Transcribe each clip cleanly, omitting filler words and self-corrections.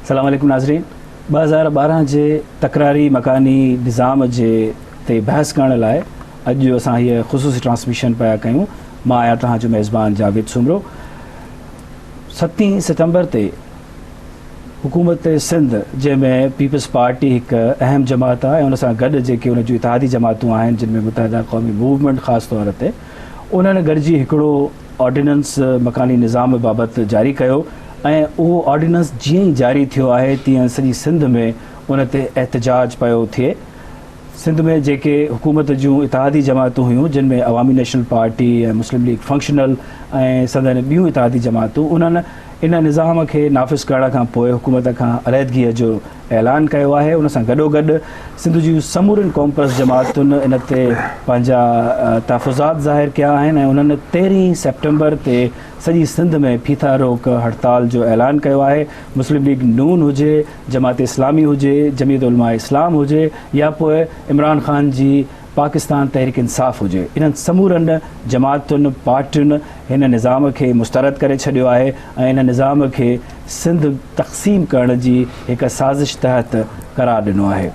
अस्सलाम वालेकुम नाज़रीन। 2012 जे तकरारी मकानी निज़ाम जे ते बहस करण लाइ अॼु असां हीअ ख़ुसूसी ट्रांसमिशन पिया कयूं। मां आहियां तव्हांजो मेज़बान जावेद सुमरो। 7 सितंबर ते हुकूमत सिंध जंहिंमें पीपल्स पार्टी हिकु अहम जमात आहे ऐं उन सां गॾु जेके उन जूं इतिहादी जमातूं आहिनि जिन में मुतहदा क़ौमी मूवमेंट ख़ासि तौर ते उन्हनि गॾिजी हिकिड़ो ऑर्डिनेंस मकानी निज़ाम बाबति जारी कयो ऐं उहो ऑर्डिनेंस जीअं ई जारी थियो आहे तीअं सॼी सिंध में उन ते एहतजाज पियो थिए। सिंध में जेके हुकूमत जूं इतिहादी जमातूं हुयूं जिन में अवामी नेशनल पार्टी ऐं मुस्लिम लीग फंक्शनल ऐं सदन ॿियूं इतिहादी जमातूं उन्हनि इन निज़ाम खे नाफ़िज़ करण खां पोइ हुकूमत खां अलहदगीअ जो ऐलान कयो आहे। उन सां गॾोगॾु सिंध जूं समूरनि क़ौमपरस्त जमातुनि इन ते पंहिंजा तहफ़ुज़ात ज़ाहिर कया आहिनि ऐं उन्हनि 13 सेप्टेंबर ते सॼी सिंध में फीथा रोक हड़ताल जो ऐलान कयो आहे। मुस्लिम लीग नून हुजे, जमात इस्लामी हुजे, जमीयत उलमा इस्लाम हुजे या पोइ इमरान ख़ान जी पाकिस्तान तहरीक इंसाफ़ हुजे, इन्हनि समूरनि जमातुनि पार्टियुनि हिन निज़ाम खे मुस्तरद करे छॾियो आहे ऐं इन निज़ाम खे सिंध तक़सीम करण जी हिकु साज़िश तहत क़रार ॾिनो आहे।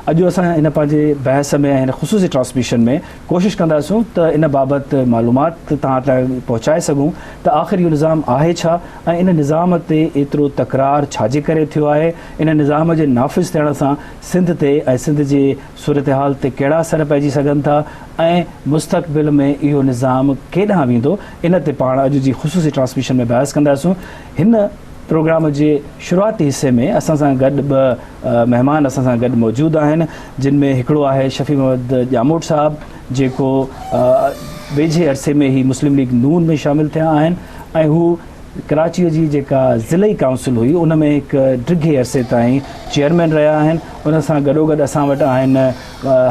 अॼु असां इन पंहिंजे बहस में हिन ख़ुसूसी ट्रांसमिशन में कोशिशि कंदासूं त इन बाबति मालूमात तव्हां ताईं पहुचाए सघूं त आख़िर इहो निज़ाम आहे छा ऐं इन निज़ाम ते एतिरो तकरार छाजे करे थियो आहे। इन निज़ाम जे नाफ़िज़ थियण सां सिंध ते ऐं सिंध जे सूरत हाल ते कहिड़ा असर पइजी सघनि था ऐं मुस्तक़बिल में इहो निज़ाम केॾांहुं वेंदो, इन ते पाण अॼु जी ख़ुसूसी ट्रांसमिशन में बहस कंदासूं। हिन प्रोग्राम जे शुरूआती हिस्से में असां सां गॾु ॿ महिमान असां सां गॾु मौजूदु आहिनि जिन में हिकिड़ो आहे शफ़ी मोहम्मद ॼामोट साहबु जेको वेझे अरसे में ई मुस्लिम लीग नून में शामिलु थिया आहिनि ऐं हू कराचीअ जी जेका ज़िलई काउंसिल हुई उन में हिकु डिघे अरसे ताईं चेयरमैन रहिया आहिनि। उन सां गॾोगॾु असां वटि आहिनि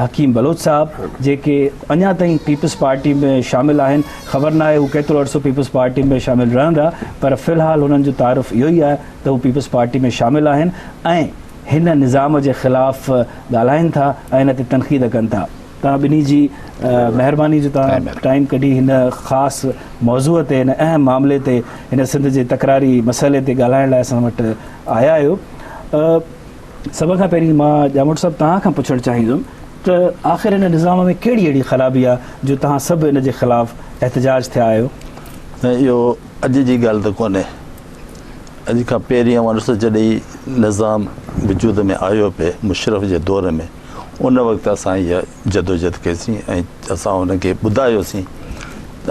हकीम बलोच साहबु जेके अञा ताईं पीपल्स पार्टी में शामिलु आहिनि। ख़बर न आहे हू केतिरो अर्सो पीपल्स पार्टी में शामिलु रहंदा, पर फ़िलहालु हुननि जो तारुफ़ इहो ई आहे त हू पीपल्स पार्टी में शामिलु आहिनि ऐं हिन निज़ाम जे ख़िलाफ़ ॻाल्हाइनि था ऐं हिन ते तनक़ीद कनि था। तव्हां ॿिन्ही जी महिरबानी जो तव्हां टाइम कढी हिन ख़ासि मौज़ूअ ते हिन अहम मामले ते हिन सिंध जे तकरारी मसइले ते ॻाल्हाइण लाइ असां वटि आया आहियो। सभ खां पहिरीं मां ॼामोट साहिबु तव्हां खां पुछणु चाहींदुमि त आख़िर हिन निज़ाम में कहिड़ी अहिड़ी ख़राबी आहे जो तव्हां सभु इन जे ख़िलाफ़ु एहतजाज थिया आहियो? न इहो अॼु जी ॻाल्हि त कोन्हे। अॼु खां पहिरीं ॾिसो जॾहिं निज़ाम वजूद में आयो पिए मुशरफ जे दौर में उन वक़्तु असां इहा जदोजहद कईसीं ऐं असां हुनखे ॿुधायोसीं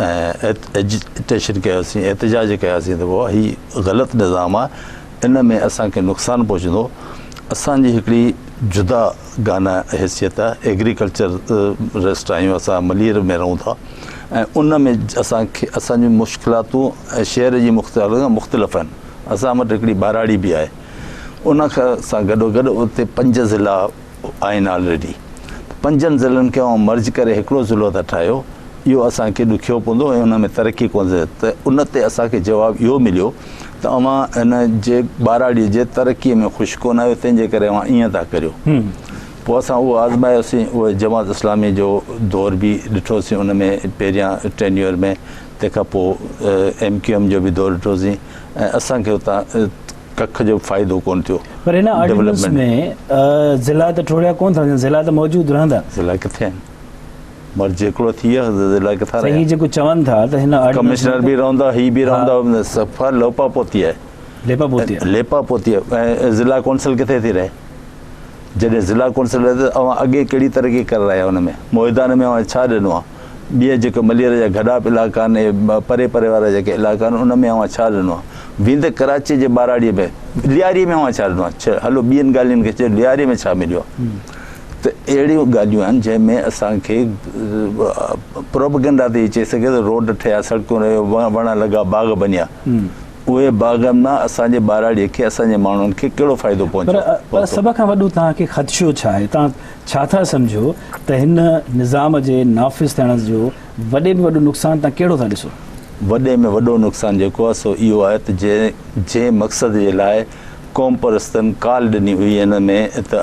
ऐं एजिटेशन कयोसीं, एहतजाज कयासीं त उहो हीउ ग़लति निज़ाम आहे, इन में असांखे नुक़सानु पहुचंदो। असांजी हिकिड़ी जुदा गाना हैसियत आहे, एग्रीकल्चर आहियूं असां मलीर में रहूं था ऐं उन में असांखे असांजूं मुश्किलातूं ऐं शहर जी मुख़्तलिफ़ आहिनि। असां वटि हिकिड़ी बाराड़ी बि आहे, उन खां सां गॾोगॾु उते 5 ज़िला आहिनि ऑलरेडी। 5 ज़िलनि खे मर्ज करे हिकिड़ो ज़िलो था ठाहियो, इहो असांखे ॾुखियो पवंदो ऐं उन में तरक़ी कोन थिए। त उन ते असांखे जवाबु इहो मिलियो त अवां हिन जे बाराड़ीअ जे तरक़ीअ में ख़ुशि कोन आहियो, तंहिंजे करे अवां ईअं था करियो। पोइ असां उहो आज़मायोसीं, उहे जमात इस्लामी जो दौर बि ॾिठोसीं, उन में पहिरियां टेन्यूअर में, तंहिंखां पोइ MQM जो बि दौर ॾिठोसीं ऐं असांखे हुतां कख जो फ़ाइदो कोन थियो। पर हिन ऑर्डिनेंस में ज़िला त टोड़िया कोन था, ज़िला त मौजूदु रहंदा। ज़िला किथे आहिनि? मर्ज हिकिड़ो थी वियो, ज़िला किथां रहिया? हीअ जेको चवनि था त हिन कमिश्नर बि रहंदा, हीअ बि रहंदा, सफ़ा लोपापोती आहे, लेपापोती आहे। ऐं ज़िला कौंसिल किथे थी रहे? जॾहिं ज़िला कौंसिल रहे त अवां अॻे कहिड़ी तरक़ी करे रहिया हुन में मोइदान में अवां छा ॾिनो आहे? ॿिए जेके मलीर जा गडाप इलाइक़ा आहिनि, परे परे वारा जेके इलाइक़ा आहिनि उन में अवां छा ॾिनो आहे? वेंदे कराची जे बाराड़ीअ में लियारीअ में अवां छा ॾिनो आहे? हलो ॿियनि ॻाल्हियुनि खे चयो लियारीअ में छा मिलियो आहे? त अहिड़ियूं ॻाल्हियूं आहिनि जंहिंमें असांखे प्रोपगेंडा थी चई सघे त रोड ठहिया, सड़कूं रहियो, वण लॻा, बाग़ बनिया, उहे बाग़ मां असांजे बाराड़ीअ खे असांजे माण्हुनि खे कहिड़ो फ़ाइदो पहुचो? पर सभ खां वॾो तव्हांखे ख़दशो छा आहे? तव्हां छा था सम्झो त हिन निज़ाम जे नाफ़िज़ थियण जो वॾे में वॾो नुक़सानु तव्हां कहिड़ो था ॾिसो? वॾे में वॾो नुक़सानु जेको आहे सो इहो आहे त जंहिं मक़सद जे लाइ क़ौम परस्तनि काल ॾिनी हुई हिन में त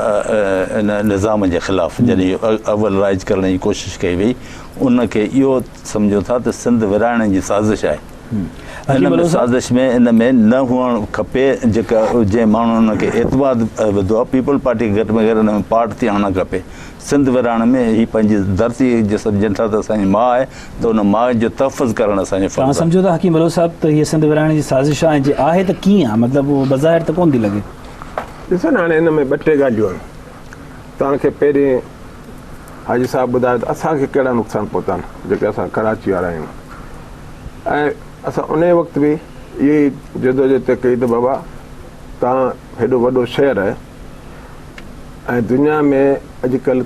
इन निज़ाम जे ख़िलाफ़ु, जॾहिं अवल राइज करण जी कोशिशि कई वई, उनखे इहो सम्झो था त सिंध विराइण जी साज़िश आहे। हिन में साज़िश में इन में न हुअणु खपे जेका जंहिं माण्हुनि खे एतवाद विधो आहे पीपल पार्टी घटि में घटि हिन में पार्ट थियणु न खपे। सिंध विरहाणे में ही पंहिंजी धरती जे सम्झनि था त असांजी माउ आहे त उन माउ जो तहफ़ुज़ करणु असांजो तव्हां सम्झो था हकीम बलोच साहिब त हीअ सिंध विरहाणे जी साज़िश आहे जे आहे त कीअं आहे मतिलबु उहो बज़ाहिर त कोन थी लॻे। ॾिसो न हाणे हिन में ॿ टे ॻाल्हियूं आहिनि। तव्हांखे पहिरीं हाजी साहिबु ॿुधायो त असांखे कहिड़ा नुक़सान पहुता आहिनि जेके असां कराची वारा आहियूं ऐं असां उन वक़्तु बि इहे ई जदोजहद कई त बाबा तव्हां हेॾो वॾो शहर आहे ऐं दुनिया में अॼुकल्ह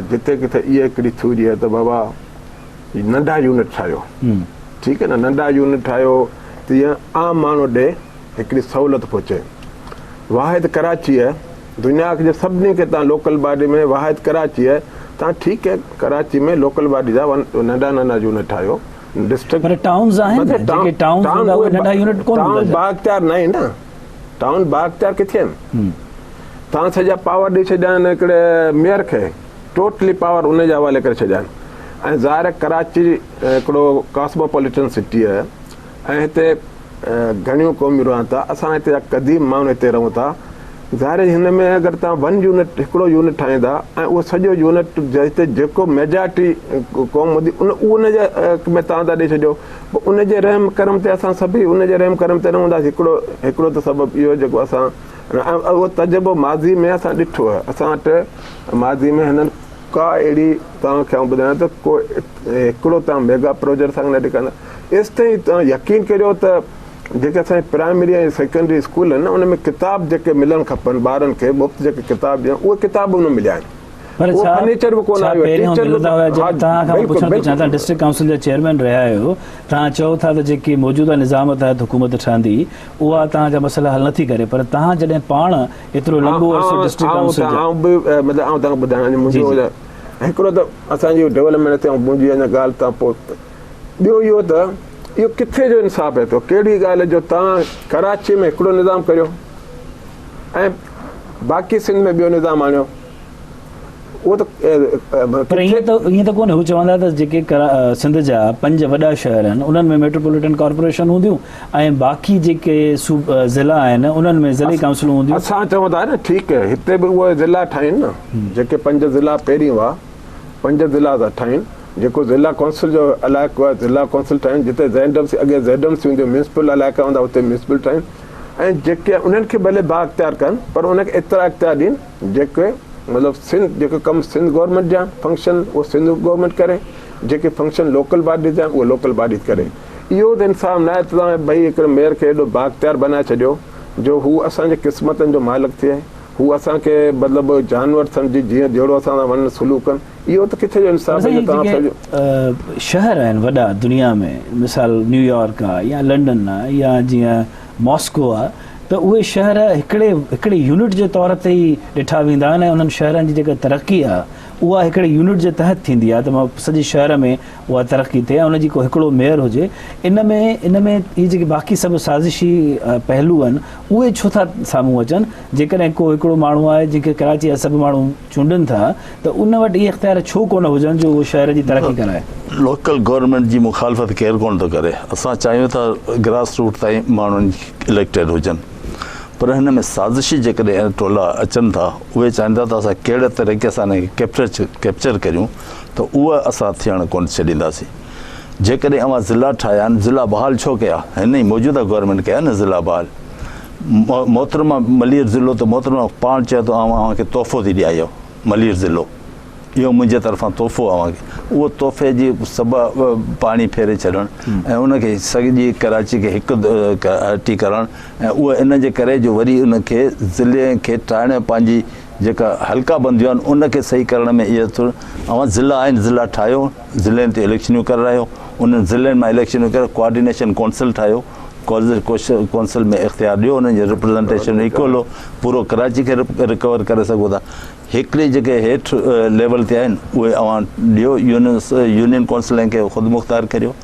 जिते किथे इहा हिकिड़ी थूरी आहे त बाबा नंढा यूनिट ठाहियो, ठीकु आहे न, नंढा यूनिट ठाहियो त ईअं आम माण्हू ॾे हिकिड़ी सहूलियत पहुचे। वाहिद कराची आहे दुनिया जे सभिनी खे तव्हां लोकल बॉडी में वाहिद कराची आहे तव्हां ठीकु आहे कराची में लोकल बॉडी जा नंढा नंढा यूनिट ठाहियो। डिस्ट्रिक्ट टाउन्स आहिनि जेके टाउन नंढा यूनिट कोन टाउन बाख्तियार न आहे न, टाउन बाख्तियार किथे आहिनि? तव्हां सॼा पावर ॾेई छॾिया आहिनि हिकिड़े मेयर खे, टोटली पावर उन जे हवाले करे छॾिया आहिनि। ऐं ज़ाहिर कराची हिकिड़ो कॉस्मोपॉलिटन सिटी आहे ऐं हिते घणियूं क़ौमियूं रहनि था। असां हिते जा क़दीम माण्हू हिते रहूं था। ज़ाहिर हिन में अगरि तव्हां वन यूनिट हिकिड़ो यूनिट ठाहींदा ऐं उहो सॼो यूनिट हिते जेको मेजॉरिटी क़ौम हूंदी उनजे में तव्हां था ॾेई छॾियो, पोइ उनजे रहम करम ते असां सभई उनजे रहम करम ते रहंदासीं। हिकिड़ो त सबबु इहो जेको असां उहो तजुर्बो माज़ी में असां ॾिठो आहे। असां वटि माज़ी में हिननि का अहिड़ी तव्हांखे आउं ॿुधायां त को हिकिड़ो तव्हां मेगा प्रोजेक्ट सां न ॾेखारींदा। एसि ताईं तव्हां यकीन करियो त जेके असांजे प्राइमरी ऐं सेकेंडरी स्कूल आहिनि न उन में किताब जेके मिलणु खपनि ॿारनि खे मुफ़्त जेके किताब ॾियनि उहे किताब न मिलिया आहिनि। डिस्ट्रिक्ट काउंसिल जा चेयरमैन रहिया आहियो, तव्हां चओ था त जेकी मौजूदा निज़ाम तहत हुकूमत ठहंदी उहा तव्हांजा मसइला हल नथी करे, पर तव्हां जॾहिं पाण एतिरो लंबो अर्सो डिस्ट्रिक्ट काउंसिल तव्हांखे ॿुधायां मुंहिंजो हिकिड़ो त असांजी डेवलपमेंट ते मुंहिंजी अञा ॻाल्हि तव्हां पोइ ॿियो इहो त इहो किथे जो इंसाफ़ आहे थो, कहिड़ी ॻाल्हि जो तव्हां कराची में हिकिड़ो निज़ाम करियो ऐं बाक़ी सिंध में ॿियो निज़ाम आणियो। उहो त पर ईअं त कोन्हे, हू चवंदा त जेके सिंध जा 5 वॾा शहर आहिनि उन्हनि में मेट्रोपॉलिटन कॉर्पोरेशन हूंदियूं ऐं बाक़ी जेके ज़िला आहिनि उन्हनि में ज़िले काउंसिलूं हूंदियूं। असां चऊं था न ठीकु आहे हिते बि उहे ज़िला ठाहिनि न, जेके 5 ज़िला पहिरीं हुआ 5 ज़िला था ठाहिनि। जेको ज़िला कौंसिल जो इलाइक़ो आहे ज़िला कौंसिल ठाहिनि, जिते अॻे ज़ेडम्स हूंदियूं म्यूनिसिपल इलाइक़ा हूंदा उते म्यूनिसिपल ठाहिनि ऐं जेके उन्हनि खे भले बाख्तियार कनि पर उनखे एतिरा इख़्तियार ॾियनि जेके मतिलबु सिंध जेके कमु सिंध गवर्नमेंट जा फंक्शन उहो सिंध गवर्नमेंट करे, जेके फंक्शन लोकल बॉडी जा उहे लोकल बॉडी करे। इहो त इंसाफ़ न आहे त तव्हां भई हिकिड़े मेयर खे एॾो बाख्तियार बनाए छॾियो जो हू असांजे क़िस्मतनि जो मालिक थिए, हू असांखे मतिलबु जानवर सम्झी जीअं जहिड़ो असां सां वञनि सलूक कनि। इहो त किथे जो इंसाफ़ आहे? शहर आहिनि वॾा दुनिया में, मिसाल न्यूयॉर्क आहे या लंडन आहे या जीअं मॉस्को आहे, त उहे शहर हिकिड़े यूनिट जे तौर ते ई ॾिठा वेंदा आहिनि ऐं उन्हनि शहरनि जी जेका तरक़ी आहे उहा हिकिड़े यूनिट जे तहत थींदी आहे त मां सॼे शहर में उहा तरक़ी थिए ऐं उनजी को हिकिड़ो मेयर हुजे। इन में इहे जेके बाक़ी सभु साज़िशी पहलू आहिनि उहे छो था साम्हूं अचनि? जेकॾहिं को हिकिड़ो माण्हू आहे जंहिंखे कराची जा सभु माण्हू चूंडनि था त उन वटि इहे इख़्तियार छो कोन हुजनि जो उहो शहर जी तरक़ी कराए? लोकल गवर्नमेंट जी मुखालफ़त केरु कोन थो करे। असां चाहियूं था ग्रास रूट ताईं माण्हुनि इलेक्टेड हुजनि, पर हिन में साज़िशी जेकॾहिं टोला अचनि था उहे चाहिनि था त असां कहिड़े तरीक़े सां कैप्चर करियूं त उहा असां थियणु कोन छॾींदासीं। जेकॾहिं अवां ज़िला ठाहिया आहिनि, ज़िला बहाल छो कया? हिन ई मौजूदा गवर्नमेंट कया न ज़िला बहाल। मोहतरमा मलीर ज़िलो त मोहतरमा पाण चयो त अव्हांखे तोहफ़ो थी ॾियायो मलीर ज़िलो, इहो मुंहिंजे तरफ़ां तोहफ़ो अव्हांखे। उहो तोहफ़े जी सभु पाणी फेरे छॾणु ऐं उनखे सॼी कराची खे हिकु हटी करणु ऐं उहा इन जे करे जो वरी उनखे ज़िले खे ठाहिण पंहिंजी जेका हल्का बंदियूं आहिनि उनखे सही करण में इहो थोरो अवां ज़िला आहिनि, ज़िला ठाहियो, ज़िलनि ते इलेक्शनियूं करायो, उन्हनि ज़िलनि मां इलेक्शनियूं करे कोऑर्डिनेशन काउंसिल ठाहियो, काउंसिल में इख़्तियार ॾियो, उन्हनि जो रिप्रेज़ेंटेशन इक्वल हो, पूरो कराची खे रिकवर करे सघो था। हिकिड़ी जेके हेठि लेवल ते आहिनि उहे अवां ॾियो, यूनियन काउंसिल खे ख़ुदि मुख़्तार करियो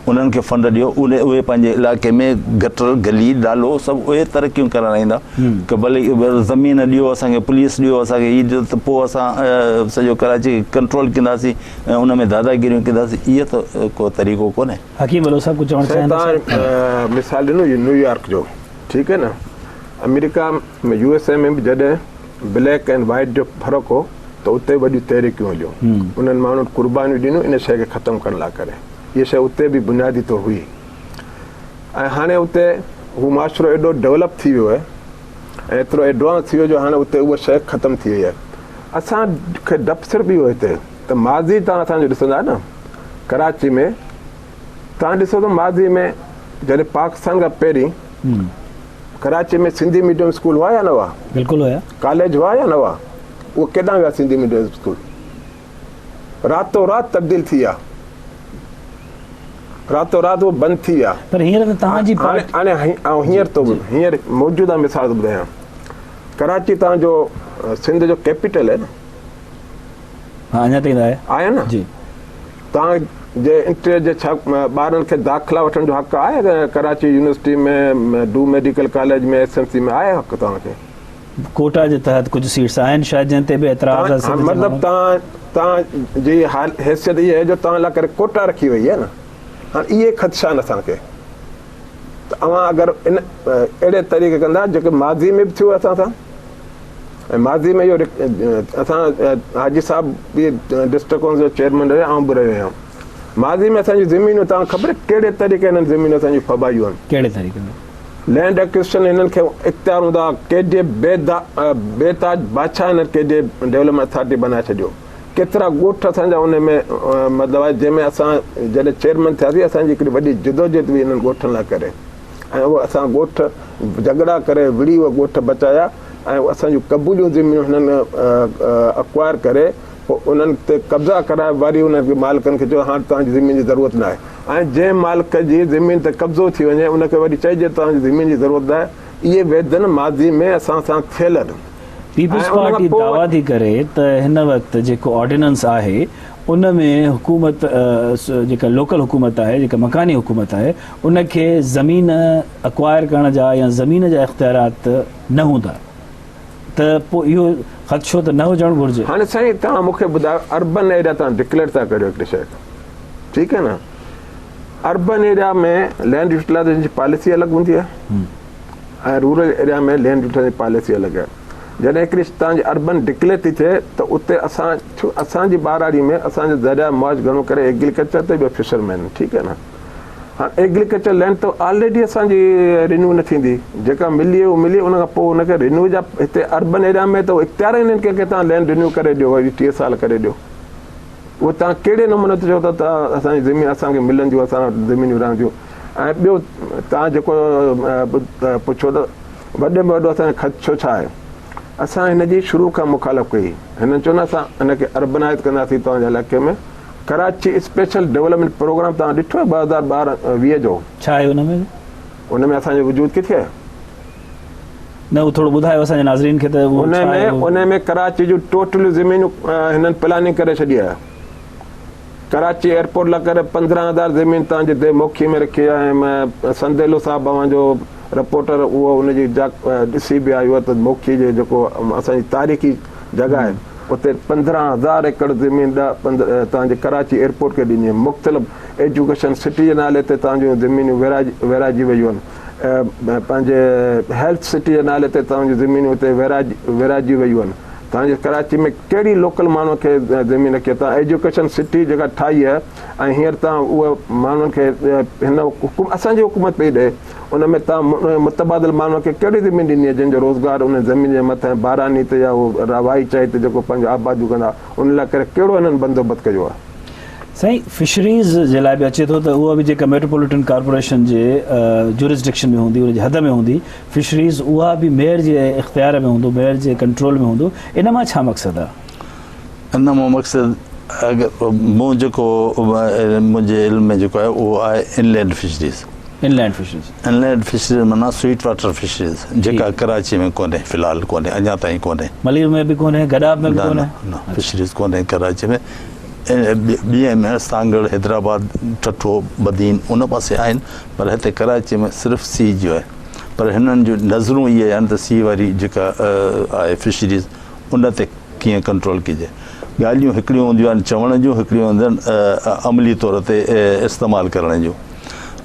उन्हनि खे फंड ॾियो, उहे पंहिंजे इलाइक़े में गटर गली नालो सभु उहे तरक़ियूं कराईंदा की भले ज़मीन ॾियो असांखे, पुलिस ॾियो असांखे, हीअ ॾियो त पोइ असां सॼो कराची कंट्रोल कंदासीं ऐं उन में दादागिरियूं कंदासीं। इहो त को तरीक़ो कोन्हे। हकीम वलो साहब कुझु चवणु चाहिनि? तव्हां मिसाल ॾिनो इहो न्यूयॉर्क जो, ठीकु आहे न, अमेरिका में USA में बि जॾहिं ब्लैक एंड वाइट जो फ़र्क़ु हो त उते वॾियूं तहरीकियूं हलियूं, उन्हनि माण्हुनि क़ुर्बानियूं ॾिनियूं इन शइ खे ख़तमु करण लाइ करे। इहा शइ उते बि बुनियादी तौर हुई ऐं हाणे उते हू माशरो एॾो डेवलप थी वियो आहे ऐं एतिरो एडवांस थी वियो जो हाणे उते उहा शइ ख़तमु थी वई आहे। असांखे डपु सिर्फ़ु इहो हिते त माज़ी तव्हां असांजो ॾिसंदा न, कराची में तव्हां ॾिसो त माज़ी में जॾहिं पाकिस्तान खां पहिरीं कराची में सिंधी मीडियम स्कूल हुआ या न हुआ? बिल्कुलु हुया। कॉलेज हुआ या न हुआ? उहो केॾांहुं विया सिंधी मीडियम स्कूल? रातो राति तब्दील थी विया, रातो राति उहो बंदि थी विया। पर हींअर त तव्हांजी हाणे ऐं हींअर तो हींअर मौजूदा मिसाल ॿुधायां, कराची तव्हांजो सिंध जो कैपिटल आहे न? हा, अञा ताईं आहे न जी। तव्हांजे इंटर जे छा ॿारनि खे दाख़िला वठण जो हक़ु आहे कराची यूनिवर्सिटी में, डू मेडिकल कॉलेज में, SMC में आहे हक़ु तव्हांखे? कोटा जे तहत कुझु सीट्स आहिनि शायदि जंहिं ते बि एतिराज़ आहे। मतिलबु तव्हांजी हैसियत इहा आहे जो तव्हां लाइ करे कोटा रखी वई आहे न। हाणे इहे ख़दशा आहिनि असांखे, त अव्हां अगरि इन अहिड़े तरीक़े कंदा जेके माज़ी में बि थियो असां सां, ऐं माज़ी में इहो असां हाजी साहिब बि डिस्ट्रिक्ट काउंसिल जो चेयरमैन रहिया, आउं बि रहियो आहियां। माज़ी में असांजी ज़मीनूं तव्हां ख़बर कहिड़े तरीक़े हिननि ज़मीनूं असांजी फबायूं आहिनि? कहिड़े तरीक़े में? लैंड एक्विजिशन हिननि खे इख़्तियार हूंदा, केॾे बेताज बादशाह हिननि केॾे डेवलपमेंट अथॉरिटी बनाए छॾियो। केतिरा ॻोठ असांजा उन में मतिलबु आहे जंहिंमें असां जॾहिं चेयरमैन थियासीं असांजी हिकिड़ी वॾी जिदोजहद हुई हिननि ॻोठनि लाइ करे, ऐं उहो असां ॻोठ झगड़ा करे विड़ी उहे ॻोठ बचाया ऐं असांजूं क़बूलियूं ज़मीनूं हिननि अक्वायर करे पोइ उन्हनि ते कब्ज़ा कराए वरी उन्हनि खे मालिकनि खे चयो हाणे तव्हांजी ज़मीन जी ज़रूरत न आहे। ऐं जंहिं मालिक जी ज़मीन ते कब्ज़ो थी वञे उनखे वरी चइजे तव्हांजी ज़मीन जी ज़रूरत न आहे। इहे वेदन माज़ी में असां सां थियल आहिनि। पीपल्स पार्टी दावा थी करे त हिन वक़्तु जेको ऑर्डिनेंस आहे उन में हुकूमत जेका लोकल हुकूमत आहे, जेका मकानी हुकूमत आहे, उनखे ज़मीन अक्वायर करण जा या ज़मीन जा इख़्तियारात न हूंदा, त पोइ इहो ख़दशो त न हुजणु घुरिजे। हाणे साईं तव्हां मूंखे ॿुधायो, अर्बन एरिया तव्हां डिक्लेयर था करियो हिकिड़ी शइ, ठीकु आहे न? अर्बन एरिया में लैंड यूटिलाइज़ेशन जी पॉलिसी अलॻि हूंदी आहे ऐं रूरल एरिया में लैंड यूटिलाइज़ेशन जी पॉलिसी अलॻि आहे। जॾहिं हिकिड़ी तव्हांजी अर्बन डिक्लेयर थी थिए त उते असांजी ॿाराड़ी में असांजो ज़रिया मौज घणो करे एग्रीकल्चर ते ॿियो फिशरमैन, ठीकु आहे न? हाणे एग्रीकल्चर लैंड त ऑलरेडी असांजी रिन्यू न थींदी, जेका मिली उहो मिली, उन खां पोइ हुनखे रिन्यू जा हिते अर्बन एरिया में त इख़्तियार आहिनि कंहिंखे तव्हां लैंड रिन्यू करे ॾियो, वरी 30 साल करे ॾियो। उहो तव्हां कहिड़े नमूने ते चओ त तव्हां असांजी ज़मीन असांखे मिलंदियूं, असां ज़मीनियूं रहंदियूं। ऐं ॿियो तव्हां जेको पुछो त वॾे में वॾो असांजो ख़दशो छा आहे? असां हिन जी शुरू खां मुखालफ़ कई, हिननि चयो न असां हिनखे अर्बनाइज़ कंदासीं तव्हांजे इलाइक़े में। कराची स्पेशल डेवलपमेंट प्रोग्राम तव्हां ॾिठो आहे 2012-20 जो? छा आहे उन में असांजो वजूद किथे आहे? न, उहो थोरो ॿुधायो असांजे नाज़रीन खे। त उन में कराची जूं टोटल ज़मीनूं हिननि प्लानिंग करे छॾी आहे। कराची एयरपोर्ट लाइ करे 15,000 ज़मीन तव्हांजे मोखी में रखी आहे। ऐं संदेलो साहिबु अवांजो रिपोर्टर उहो उनजी ॾिसी बि आयो आहे त मोखी जे जेको असांजी तारीख़ी जॻह आहे उते 15,000 एकड़ ज़मीन तव्हांजे कराची एयरपोर्ट खे ॾिनी आहे। मुख़्तलिफ़ एजुकेशन सिटी जे नाले ते तव्हांजूं ज़मीनियूं विराइजी वियूं आहिनि। पंहिंजे हेल्थ सिटी जे नाले ते तव्हांजूं ज़मीनियूं उते विराइजी वियूं आहिनि। तव्हांजे कराची में कहिड़ी लोकल माण्हू खे ज़मीन खे तव्हां एजुकेशन सिटी जेका ठाही आहे ऐं हींअर तव्हां उहा माण्हुनि खे हिन असांजी हुकूमत पई ॾे, उन में तव्हां मुतबादिल माण्हू खे कहिड़ी ज़मीन ॾिनी आहे जंहिंजो रोज़गार उन ज़मीन जे मथां बारानी ते या उहो रवाई चाही ते जेको पंहिंजो आबादियूं कंदा उन लाइ करे कहिड़ो हिननि बंदोबस्तु कयो आहे? साईं, फिशरीज़ जे लाइ बि अचे थो त उहा बि जेका मेट्रोपॉलिटन कॉर्पोरेशन जे जुरिस्डिक्शन में हूंदी, उनजी हद में हूंदी फिशरीज़, उहा बि मेयर जे इख़्तियार में हूंदो, मेयर जे कंट्रोल में हूंदो। इन मां छा मक़सदु आहे? इन मां मक़सदु अगरि मूं जेको मुंहिंजे इल्म में जेको आहे उहो आहे इनलैंड फिशरीज़। इनलैंड फिशरीज़ माना स्वीट वाटर फिशरीज़, जेका कराची में कोन्हे, फ़िलहालु कोन्हे, अञा ताईं कोन्हे। मलीर में बि कोन्हे, गडाब में बि कोन्हे, फिशरीज़ कोन्हे कराची में। ॿिए में सांगड़ हैदराबाद ठठो बदीन उन पासे आहिनि पर हिते कराची में सिर्फ़ु सी जो आहे पर हिननि जूं नज़रूं इहे आहिनि त सी वारी जेका आहे फिशरीज़ उन ते कीअं कंट्रोल कजे ॻाल्हियूं हिकिड़ियूं हूंदियूं आहिनि चवण जूं हिकिड़ियूं हूंदियूं आहिनि अमली तौर ते इस्तेमालु करण जूं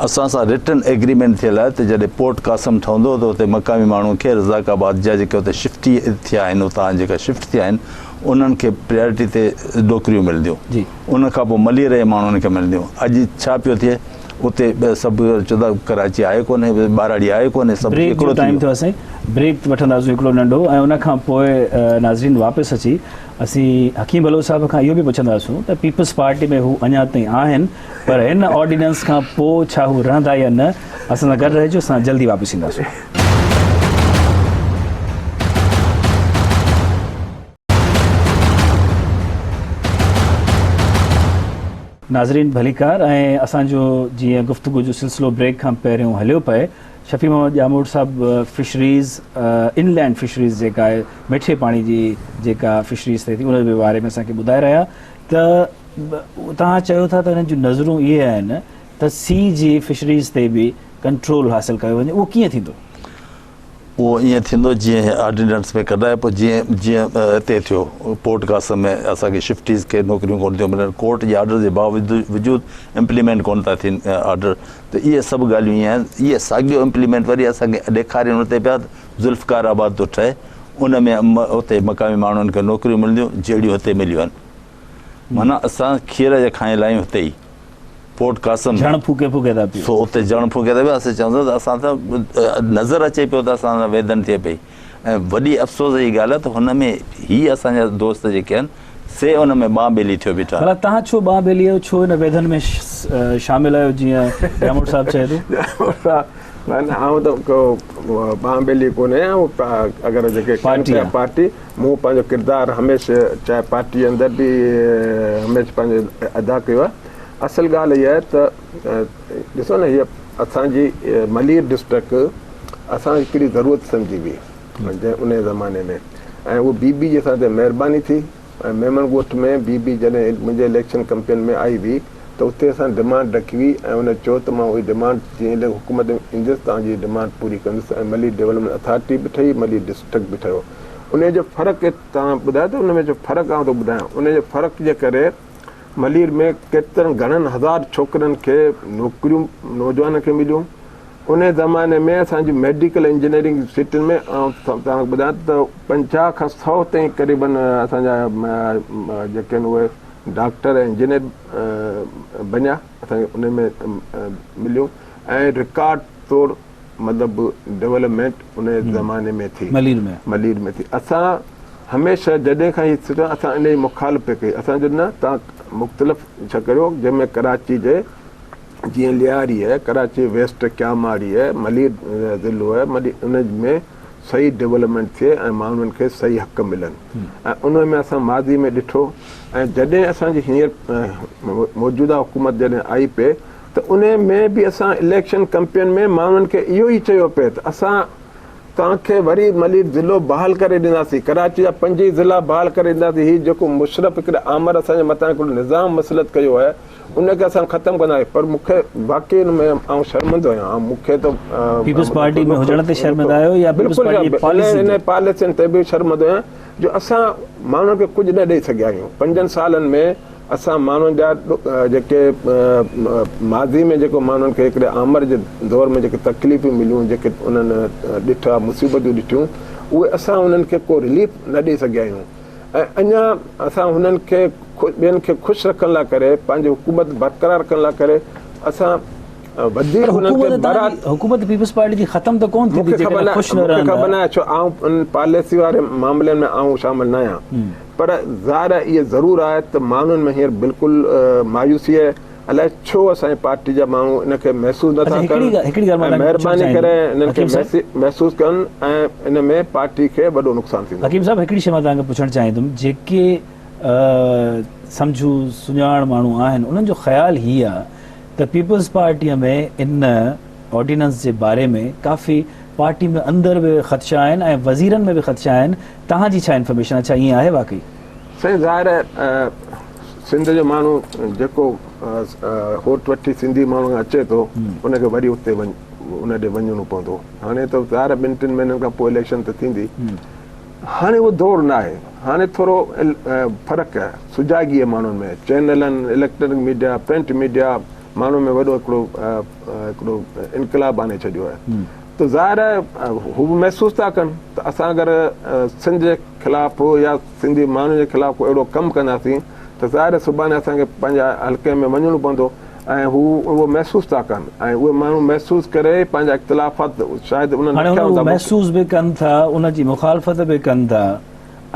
असां सां रिटन एग्रीमेंट थियल आहे त जॾहिं पोर्ट कासम ठहंदो त उते मक़ामी माण्हुनि खे रज़ाकाबाद जा जेके उते शिफ्टी थिया आहिनि उतां जेका शिफ्ट थिया आहिनि उन्हनि खे प्रायोरिटी ते नौकरियूं मिलंदियूं जी उन खां पोइ मलीर जे माण्हुनि खे मिलंदियूं अॼु छा पियो थिए उते सभु चवंदा कराची आहे कोन्हे ॿाराड़ी आहे कोन्हे सभु ब्रेक जो टाइम थियो असां ब्रेक वठंदासीं हिकिड़ो नंढो ऐं उन खां पोइ नाज़रीन वापसि अची असीं हकीम बलोच साहिब खां इहो बि पुछंदासीं त पीपल्स पार्टी में हू अञा ताईं आहिनि पर हिन ऑर्डिनेंस खां पोइ छा हू रहंदा या न असां सां गॾु रहिजो असां जल्दी वापसि ईंदासीं नाज़रीन भलीकार ऐं असांजो जीअं गुफ़्तगू जो सिलसिलो ब्रेक खां पहिरियों हलियो पए शफ़ी मोहम्मद जामूर साहब फिशरीज़ इनलैंड फिशरीज़ जेका आहे मिठे पाणी जी जेका फिशरीज़ थिए थी उन जे बारे में असांखे ॿुधाए रहिया त तव्हां चयो था त हिननि जूं नज़रूं इहे आहिनि त सी जी फिशरीज़ ते बि कंट्रोल हासिलु कयो वञे उहो कीअं थींदो उहो ईअं थींदो जीअं ऑर्डिनेंस में कढाए पोइ जीअं हिते थियो पोर्ट कासम में असांखे शिफ्टीज़ खे नौकरियूं कोन थियूं मिलनि कोर्ट जे ऑर्डर जे बावजूदि इम्प्लीमेंट कोन था थियनि ऑर्डर त इहे सभु ॻाल्हियूं ईअं आहिनि इहे साॻियो इम्प्लीमेंट वरी असांखे ॾेखारिनि हुते पिया ज़ुल्फ़कार आबाद थो ठहे उन में उते मक़ामी माण्हुनि खे नौकरियूं मिलंदियूं जहिड़ियूं हिते मिलियूं आहिनि माना असां खीर जे खाइण लाइ हिते ई पोर्ट कासम जण फूके फूके था पियो सो उते जण फूके था पिया असां चवंदा त असां त नज़र अचे पियो त असां सां वेदन थिए पई ऐं वॾी अफ़सोस जी ॻाल्हि आहे त हुन में हीअ असांजा दोस्त जेके आहिनि से हुन में ॿांह ॿेली थियो बीठा भला तव्हां छो ॿांह ॿेली आहियो छो हिन वेदन में शामिल आहियो जीअं जामूर साहिबु चए थो आउं त को ॿांह ॿेली कोन्हे अगरि जेके पार्टी मूं पंहिंजो किरदारु हमेशह चाहे पार्टी जे अंदरि बि हमेशह पंहिंजो अदा कयो आहे असल ॻाल्हि इहा आहे त ॾिसो न हीअ असांजी मलीर डिस्ट्रिक्ट असां हिकिड़ी ज़रूरत सम्झी हुई उन ज़माने में ऐं उहो बीबी जे सां महिरबानी थी ऐं मेमन ॻोठ में बीबी जॾहिं मुंहिंजे इलेक्शन कैंपेन में आई हुई त उते असां डिमांड रखी हुई ऐं उन चयो त मां उहा डिमांड जीअं हुकूमत में ईंदुसि तव्हांजी डिमांड पूरी कंदुसि ऐं मलीर डेवलपमेंट अथॉरिटी बि ठही मलीर डिस्ट्रिक्ट बि ठहियो उन जो फ़र्क़ु तव्हां ॿुधायो त उन में जो फ़र्क़ु आउं थो ॿुधायां उन जे फ़र्क़ु जे करे मलीर में केतिरनि घणनि हज़ार छोकिरनि खे नौकरियूं नौजवान खे मिलियूं उन ज़माने में असांजी मेडिकल इंजीनियरिंग सिटियुनि में ऐं तव्हांखे ॿुधायां त 50 खां 100 ताईं क़रीबन असांजा जेके आहिनि उहे डॉक्टर ऐं इंजीनियर बणिया असांखे उन में मिलियूं ऐं रिकॉर्ड तौर मतिलबु डेवलपमेंट उन ज़माने में थी मलीर में थी असां हमेशह जॾहिं खां ई असां इन जी मुखालिफ़ पिए कई असांजो न तव्हां मुख़्तलिफ़ छा करियो जंहिंमें कराची जे जीअं लियारी आहे कराची वेस्ट क्यामारी आहे मलीर ज़िलो आहे मलीर उन में सही डेवलपमेंट थिए ऐं माण्हुनि खे सही हक़ मिलनि ऐं उन में असां माज़ी में ॾिठो ऐं जॾहिं असांजी हींअर मौजूदा हुकूमत जॾहिं आई पिए त उन में बि असां इलेक्शन कैंपेन में माण्हुनि खे इहो ई चयो पिए त असां तव्हांखे वरी मलीर ज़िलो बहाल करे ॾींदासीं कराची जा 5 ज़िला बहाल करे ॾींदासीं हीउ जेको मुशरफ हिकिड़े आमर असांजे मथां हिकिड़ो निज़ाम मसलत कयो आहे उनखे असां ख़तमु कंदासीं पर मूंखे वाक़ई में आउं शर्मिंदो आहियां मूंखे त पीपल्स पार्टी में हुजण ते शर्मिंदा आहियो या बिल्कुलु इन पॉलिसियुनि ते बि शर्मिंदो आहियां जो असां माण्हुनि खे कुझु न ॾेई सघिया आहियूं 5 सालनि में असां माण्हुनि जा जेके माज़ी में जेको माण्हुनि खे हिकिड़े आमर जे दौर में जेके तकलीफ़ूं मिलियूं जेके उन्हनि ॾिठा मुसीबतूं ॾिठियूं उहे असां उन्हनि खे को रिलीफ न ॾेई सघिया आहियूं ऐं अञा असां हुननि खे ॿियनि खे ख़ुशि रखण लाइ करे पंहिंजी हुकूमत बरक़रार करण लाइ करे असां वधीक हुकूमत पीपल्स पार्टी जी ख़तम त कोन थी मूंखे ख़बर न आहे छो आउं उन पॉलिसी वारे मामलनि में आउं शामिल न आहियां पर ज़ाहिर इहा ज़रूरु आहे त माण्हुनि में हींअर बिल्कुलु मायूसी आहे अलाए छो असांजी पार्टी जा माण्हू इनखे महसूसु नथा कनि महिरबानी करे इन्हनि खे महसूसु कनि ऐं इन में पार्टी खे वॾो नुक़सानु थींदो हकीम साहिबु हिकिड़ी शइ मां तव्हांखे पुछणु चाहींदुमि जेके सम्झू सुञाण माण्हू आहिनि उन्हनि जो ख़्यालु हीअ आहे त पीपल्स पार्टीअ में इन ऑर्डिनेंस जे बारे में काफ़ी पार्टी में अंदरि बि ख़दशा आहिनि ऐं वज़ीरनि में बि ख़दशा आहिनि तव्हांजी छा इंफॉर्मेशन अच्छा ईअं आहे वाक़ई साईं ज़ाहिर सिंध जो माण्हू जेको होट वठी सिंधी माण्हू अचे थो उनखे वरी उते उन ॾे वञिणो पवंदो। हाणे त ॿाहिरि 2-3 महीननि खां पोइ इलेक्शन त थींदी, हाणे उहो दौर न आहे। हाणे थोरो फ़र्क़ु आहे सुजाॻी आहे माण्हुनि में, चैनलनि, इलेक्ट्रॉनिक मीडिया, प्रिंट मीडिया, माण्हुनि में वॾो हिकिड़ो इनकलाब आणे छॾियो आहे। त ज़ाहिर आहे हू बि महसूसु था कनि त असां अगरि सिंध जे ख़िलाफ़ु या सिंधी माण्हुनि जे ख़िलाफ़ु को अहिड़ो कमु कंदासीं त ज़ाहिर सुभाणे असांखे पंहिंजा हल्के में वञिणो पवंदो ऐं हू उहो महसूसु था कनि ऐं उहे माण्हू महसूसु करे पंहिंजा इख़्तिलाफ़ात शायदि उन्हनि महसूसु बि कनि था, उनजी मुखालफ़त बि कनि था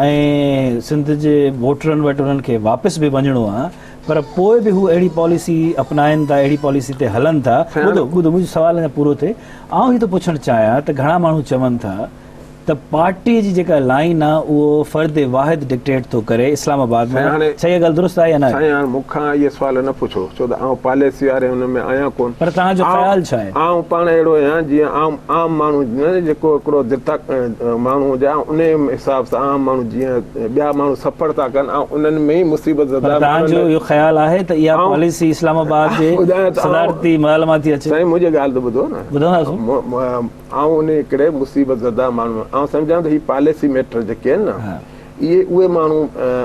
ऐं सिंध जे वोटरनि वटि उन्हनि खे वापसि बि वञिणो आहे, पर पोइ बि हू अहिड़ी पॉलिसी अपनाइनि था, अहिड़ी पॉलिसी ते हलनि था। ॿुधो मुंहिंजो सवाल अञा पूरो थिए। आउं ही थो पुछणु चाहियां त घणा माण्हू चवनि था त पार्टीअ जी जेका लाइन आहे उहो फ़र्द वाहिद डिक्टेट थो करे इस्लामाबाद में, छा इहा ॻाल्हि दुरुस्त आहे या न? साईं हाणे मूंखां इहे सुवाल न पुछो छो त आउं पॉलिसी वारे हुन में आहियां कोन। पर तव्हांजो ख़्याल छा आहे? आउं पाण अहिड़ो आहियां जीअं आम माण्हू न जेको हिकिड़ो माण्हू हुजे उन हिसाब सां आम माण्हू जीअं ॿिया माण्हू सफ़र था कनि ऐं उन्हनि में ई मुसीबत तव्हांजो इहो ख़्याल आहे त इहा पॉलिसी इस्लामाबाद जे सदारती महल मां थी अचे? साईं मुंहिंजी ॻाल्हि त ॿुधो न, ॿुधंदासीं। ऐं उन हिकिड़े मुसीबत ज़दा माण्हू ऐं सम्झां त हीअ पॉलिसी मैटर जेके आहिनि न इहे उहे माण्हू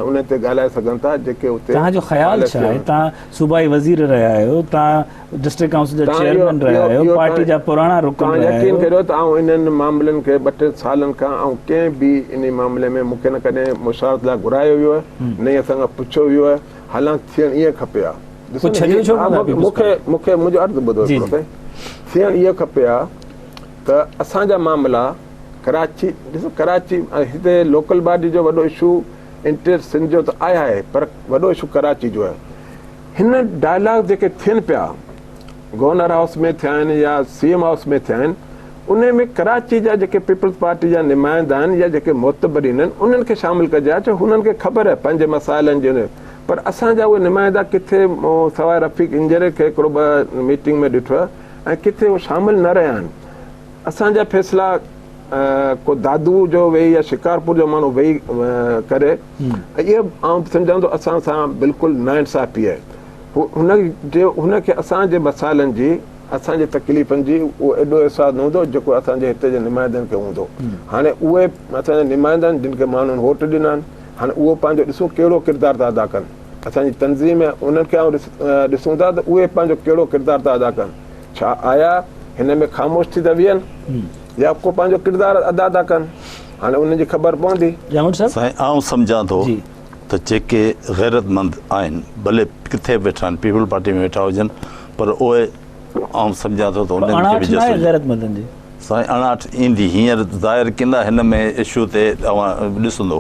उन ते ॻाल्हाए सघनि था जेके उते। तव्हांजो ख़्याल छा आहे? तव्हां सूबाई वज़ीर रहिया आहियो, तव्हां डिस्ट्रिक्ट काउंसिल जा चेयरमैन रहिया आहियो, पार्टी जा पुराणा रुकन रहिया आहियो। यकीन करियो त आउं इन्हनि मामलनि खे 2-3 सालनि खां ऐं कंहिं बि इन मामले में मूंखे न कॾहिं मुशावरत लाइ घुरायो वियो आहे न ई असां खां पुछियो वियो आहे। हालांकि थियणु ईअं खपे आहे, मूंखे मुंहिंजो अर्ज़ु ॿुधो, थियणु इहो खपे आहे त असांजा मामला कराची, ॾिसो कराची हिते लोकल बॉडी जो वॾो इशू इंटर सिंध जो त आहे पर वॾो इशू कराची जो आहे। हिन डायलॉग जेके थियनि पिया गवर्नर हाउस में थिया आहिनि या CM हाउस में थिया आहिनि उन में कराची जा जेके पीपल्स पार्टी जा नुमाइंदा आहिनि या जेके मोतबरीन आहिनि उन्हनि खे शामिलु कजे छो हुननि खे ख़बर आहे पंहिंजे मसाइलनि जो। पर असांजा उहे नुमाइंदा किथे सवाइ रफ़ीक इंजर खे हिकिड़ो 2 मीटिंग में ॾिठो आहे ऐं किथे उहे शामिलु न रहिया आहिनि। असांजा फ़ैसिला को दादू जो वेही या शिकारपुर जो माण्हू वेही करे इहो आउं सम्झां थो असां सां बिल्कुलु नाइंसाफ़ी आहे। हुनखे असांजे मसाइलनि जी असांजे तकलीफ़ुनि जी उहो एॾो अहसासु न हूंदो जेको असांजे हिते जे नुमाइंदनि खे हूंदो। हाणे उहे असांजा नुमाइंदा आहिनि जिन खे माण्हुनि वोट ॾिना आहिनि, हाणे उहो पंहिंजो ॾिसो कहिड़ो किरदारु था अदा कनि। असांजी तंज़ीम आहे उन्हनि खे ॾिसूं था त उहे पंहिंजो कहिड़ो किरदारु था अदा कनि। छा आया हिन में ख़ामोश थी था बीहनि या को पंहिंजो किरदारु अदा था कनि, हाणे उनजी ख़बर पवंदी। साईं आउं सम्झां थो त जेके ग़ैरतमंद आहिनि भले किथे वेठा आहिनि, पीपल पार्टी में वेठा हुजनि, पर उहे आउं सम्झां थो त उन्हनि खे बि साईं अणाट ईंदी। हींअर ज़ाहिर कंदा हिन में इशू ते तव्हां ॾिसंदो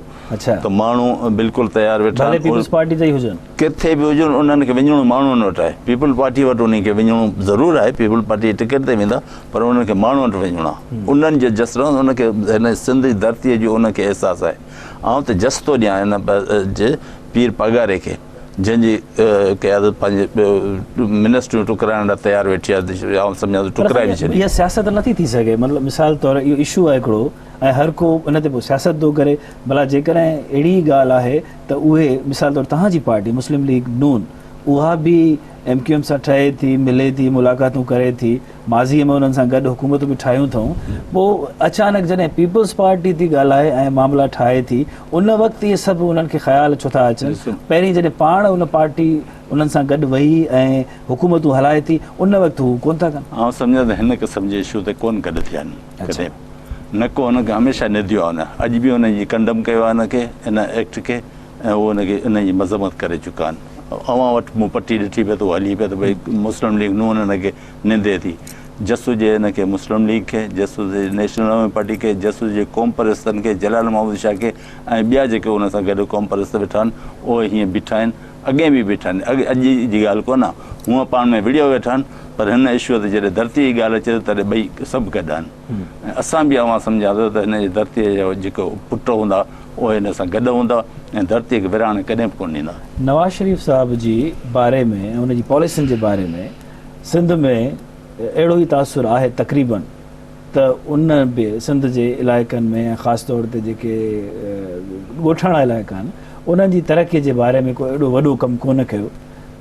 त माण्हू बिल्कुलु तयारु वेठा आहिनि, किथे बि हुजनि उन्हनि खे वञिणो माण्हुनि वटि आहे। पीपल पार्टी वटि उन्हनि खे वञिणो ज़रूरु आहे, पीपल पार्टी टिकट ते वेंदा, पर उन्हनि खे माण्हू वटि वञिणो आहे। उन्हनि जे जसर उनखे हिन सिंध जी धरतीअ जो उनखे अहसासु आहे। ऐं त जस थो ॾियां हिन जे पीर पगारे खे जंहिंजी क़यादत पंहिंजे मिनिस्ट्रियूं टुकराइण लाइ तयारु वेठी आहे। आउं सम्झां थो टुकराए बि छॾी। इहा सियासत नथी थी सघे, मतिलबु मिसाल तौरु इहो इशू आहे हिकिड़ो ऐं हर को इन ते पोइ सियासत थो करे। भला जेकॾहिं अहिड़ी ॻाल्हि आहे त उहे मिसाल तौरु तव्हांजी पार्टी मुस्लिम लीग नून उहा बि MQM सां ठहे थी, मिले थी, मुलाक़ातूं करे थी, माज़ीअ में उन्हनि सां गॾु हुकूमतूं बि ठाहियूं अथऊं। पोइ अचानक जॾहिं पीपल्स पार्टी थी ॻाल्हाए ऐं मामला ठाहे थी उन वक़्तु इहे सभु उन्हनि खे ख़्याल छो था अचनि? पहिरीं जॾहिं पाण उन पार्टी उन्हनि सां गॾु वेही ऐं हुकूमतूं हलाए थी उन वक़्तु हू कोन था कनि। आउं सम्झां त हिन क़िस्म जे इशू ते कोन गॾु थिया आहिनि कॾहिं न को हुनखे हमेशह निधियो आहे। न अॼु बि हुनजी कंडम कयो आहे हिनखे, हिन एक्ट खे, ऐं उहो हुनखे हिनजी मज़म्मत करे चुका आहिनि। अवां वटि मूं पटी ॾिठी पियो त हली पियो त भई मुस्लिम लीग नून हिनखे निंदे थी। जस हुजे हिनखे मुस्लिम लीग खे, जस हुजे नेशनल पार्टी खे, जस हुजे क़ौम परस्तनि खे, जलाल महमूद शाह खे, ऐं ॿिया जेके हुन सां गॾु क़ौम परस्त वेठा आहिनि उहे हीअं बीठा आहिनि, अॻे बि बीठा आहिनि। अॼु जी ॻाल्हि कोन आहे, हूअं पाण में विड़ियो वेठा आहिनि, पर हिन इशूअ ते जॾहिं धरती जी ॻाल्हि अचे तॾहिं ॿई सभु गॾु आहिनि। ऐं असां बि अवां सम्झां थो त हिन जी धरतीअ जा जेको पुट हूंदा उहे हिन सां गॾु हूंदा ऐं धरतीअ खे विराइण कॾहिं बि कोन ॾींदा। नवाज़ शरीफ़ साहिब जी बारे में ऐं उनजी पॉलिसियुनि जे बारे में सिंध में अहिड़ो ई तासुरु आहे तक़रीबन त उन बि सिंध जे इलाइक़नि में ख़ासि तौर ते जेके ॻोठाणा इलाइक़ा आहिनि उन्हनि जी तरक़ीअ जे बारे में को एॾो वॾो कमु कोन कयो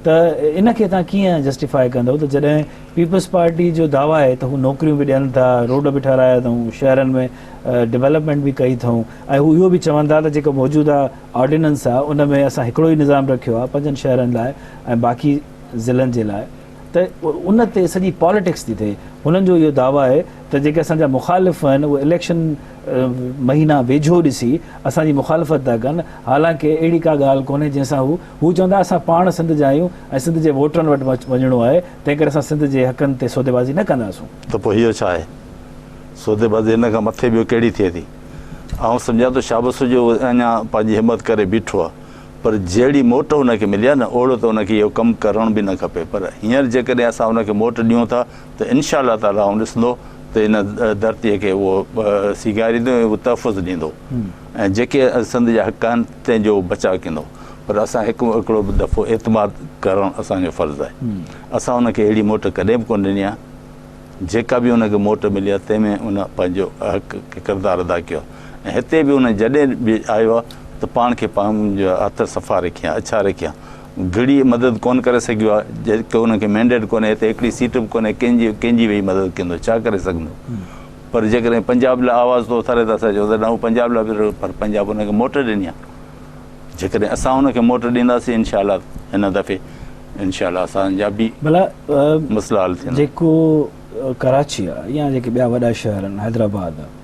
त इन खे तव्हां कीअं जस्टिफाई कंदव त जॾहिं पीपल्स पार्टी जो दावा आहे त हू नौकरियूं बि ॾियनि था, रोड बि ठाहिराया अथऊं, शहरनि में डेवलपमेंट बि कई अथऊं, ऐं हू इहो बि चवनि था त जेको मौजूदा ऑर्डिनेंस आहे उन में असां हिकिड़ो ई निज़ाम रखियो आहे 5 शहरनि लाइ ऐं बाक़ी ज़िलनि जे लाइ, त उन ते सॼी पॉलिटिक्स थी थिए। हुननि जो इहो दावा आहे त जेके असांजा मुखालिफ़ आहिनि उहे इलेक्शन महीना वेझो ॾिसी असांजी मुखालिफ़त था कनि, हालांकि अहिड़ी का ॻाल्हि कोन्हे जंहिंसां हू चवंदा असां पाण सिंध जा आहियूं ऐं सिंध जे वोटरनि वटि वञिणो आहे, तंहिं करे असां सिंध जे हक़नि ते सौदेबाज़ी न कंदासूं। त पोइ इहो छा आहे? सौदेबाज़ी हिन खां मथे ॿियो कहिड़ी थिए थी? ऐं सम्झां थो शाबस जो अञा पंहिंजी हिमत करे बीठो आहे, पर जहिड़ी मोट हुनखे मिली आहे न ओड़ो त हुनखे इहो कमु करणु बि न खपे। पर हींअर जेकॾहिं असां हुनखे मोट ॾियूं था त इनशा अल्लाह ताला आउं ॾिसंदो त इन धरतीअ खे उहो सीगारींदो ऐं उहो तहफ़ुज़ ॾींदो ऐं जेके सिंध जा हक़ आहिनि तंहिंजो बचाव कंदो। पर असां हिकिड़ो दफ़ो एतमाद करणु असांजो फ़र्ज़ु आहे। असां हुनखे अहिड़ी मोट कॾहिं बि कोन ॾिनी आहे, जेका बि हुनखे मोट मिली आहे तंहिंमें उन पंहिंजो हक़ किरदारु अदा कयो ऐं हिते बि हुन जॾहिं बि आयो आहे त पाण खे पंहिंजा हथ सफ़ा रखिया, अछा रखिया, घड़ी मदद कोन करे सघियो आहे, जेको हुनखे मैंडेट कोन्हे, हिते हिकिड़ी सीट बि कोन्हे, कंहिंजी वेही मदद कंदो, छा करे सघंदो? पर जेकॾहिं पंजाब लाइ आवाज़ थो उथारे था सघो त न हू पंजाब लाइ बि, पर पंजाब हुनखे मोट ॾिनी आहे। जेकॾहिं असां हुनखे मोट ॾींदासीं इनशा अल्लाह हिन दफ़े इनशा अल्लाह असांजा बि भला मसइला हल थींदा। जेको कराची आहे या जेके ॿिया वॾा शहर आहिनि, हैदराबाद आहे,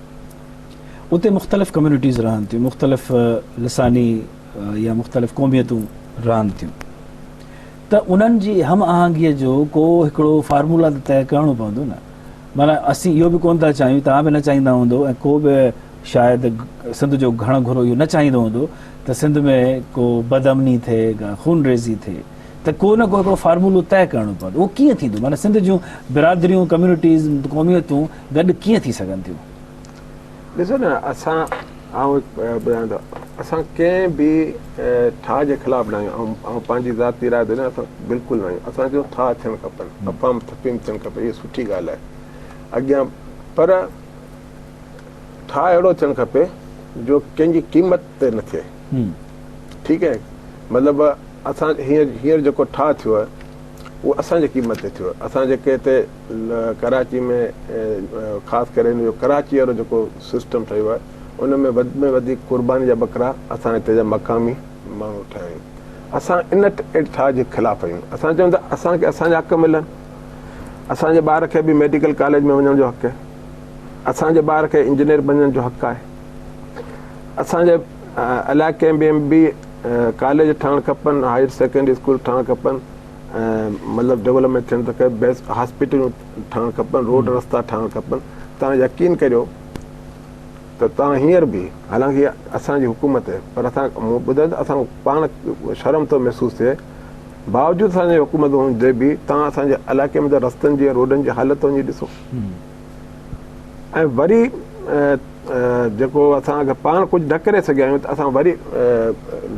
उते मुख़्तलिफ़ कम्यूनिटीज़ रहनि थियूं, मुख़्तलिफ़ लिसानी या मुख़्तलिफ़ क़ौमियतूं रहनि थियूं, त उन्हनि जी हम आहंगीअ जो को हिकिड़ो फार्मूला त तइ करिणो पवंदो न। माना असीं इहो बि कोन था चाहियूं, तव्हां बि न चाहींदा हूंदो ऐं को बि शायदि सिंध जो घणो घुरो इहो न चाहींदो हूंदो त सिंध में को बदअमनी थिए, खून रेज़ी थिए, त को न को हिकिड़ो फार्मूलो तइ करिणो पवंदो। उहो कीअं थींदो? माना सिंध जूं बिरादरियूं, कम्यूनिटीज़, क़ौमियतूं गॾु कीअं थी सघनि थियूं? ॾिसो न, असां ॿुधायां थो, असां कंहिं बि ठाह जे ख़िलाफ़ु न आहियूं ऐं पंहिंजी ज़ाती राय ते न असां बिल्कुलु न आहियूं। असांजो ठाह थियणु खपनि, अफ़ाम तफ़हीम थियणु खपे, इहा सुठी ॻाल्हि आहे अॻियां, पर ठाह अहिड़ो थियणु खपे जो कंहिंजी क़ीमत ते न थिए। ठीकु आहे, मतिलबु असां हींअर जेको ठाह थियो आहे उहो असांजे क़ीमत ते थियो आहे। असां जेके हिते कराची में ख़ासि करे हिन जो कराची वारो जेको सिस्टम ठहियो आहे उन में वधि में वधीक क़ुर्बानी जा ॿकरा असां हिते जा मक़ामी माण्हू ठाहिया आहियूं। असां इन ठाह जे ख़िलाफ़ु आहियूं। असां चऊं था असांखे असांजा हक़ मिलनि, असांजे ॿार खे बि मेडिकल कॉलेज में वञण जो हक़ु आहे, असांजे ॿार खे इंजीनियर बणण जो हक़ु आहे, असांजे इलाइक़े में बि कॉलेज ठहणु खपनि, हायर सेकेंडरी स्कूल ठहणु खपनि, मतिलबु डेवलपमेंट थियणु खपे, बेस्ट हॉस्पिटलूं ठहणु खपनि, रोड रस्ता ठहणु खपनि। तव्हां यकीन करियो त तव्हां हींअर बि, हालांकि असांजी हुकूमत आहे, पर असां मूं ॿुधायो त असां पाण शर्म थो महसूसु थिए, बावजूदि असांजी हुकूमत हूंदे बि तव्हां असांजे इलाइक़े में त रस्तनि जी रोडनि जी हालत वञी ॾिसो। ऐं वरी जेको असां अगरि पाण कुझु न करे सघिया आहियूं त असां वरी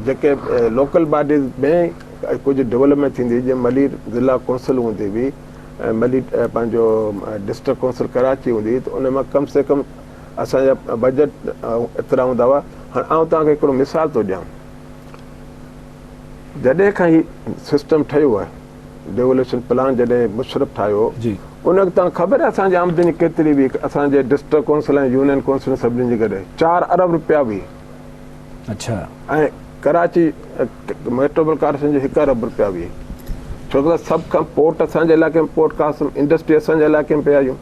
जेके लोकल बॉडीज़ में कुझु डेवलपमेंट थींदी, जीअं मलीर ज़िला कौंसिल हूंदी हुई, मलीर पंहिंजो डिस्ट्रिक्ट कौंसिल कराची हूंदी हुई, त उन मां कम से कम असांजा बजट एतिरा हूंदा हुआ। हाणे आउं तव्हांखे हिकिड़ो मिसाल थो ॾियां, जॾहिं खां ही सिस्टम ठहियो आहे, डेवोल्यूशन प्लान जॾहिं मुशरफ ठाहियो, उन वक़्तु तव्हांखे ख़बर आहे असांजी आमदनी केतिरी हुई? असांजे डिस्ट्रिक्ट कौंसिल ऐं यूनियन कौंसिल सभिनीनि जे गॾु 4 अरब रुपया हुई। अच्छा। ऐं कराची मेट्रोपोलिटन कॉर्पोरेशन जी 1 अरब रुपया हुई, छो त सभ खां पोर्ट असांजे इलाइक़े में, पोर्ट कासिम इंडस्ट्री असांजे इलाइक़े में पिया आहियूं।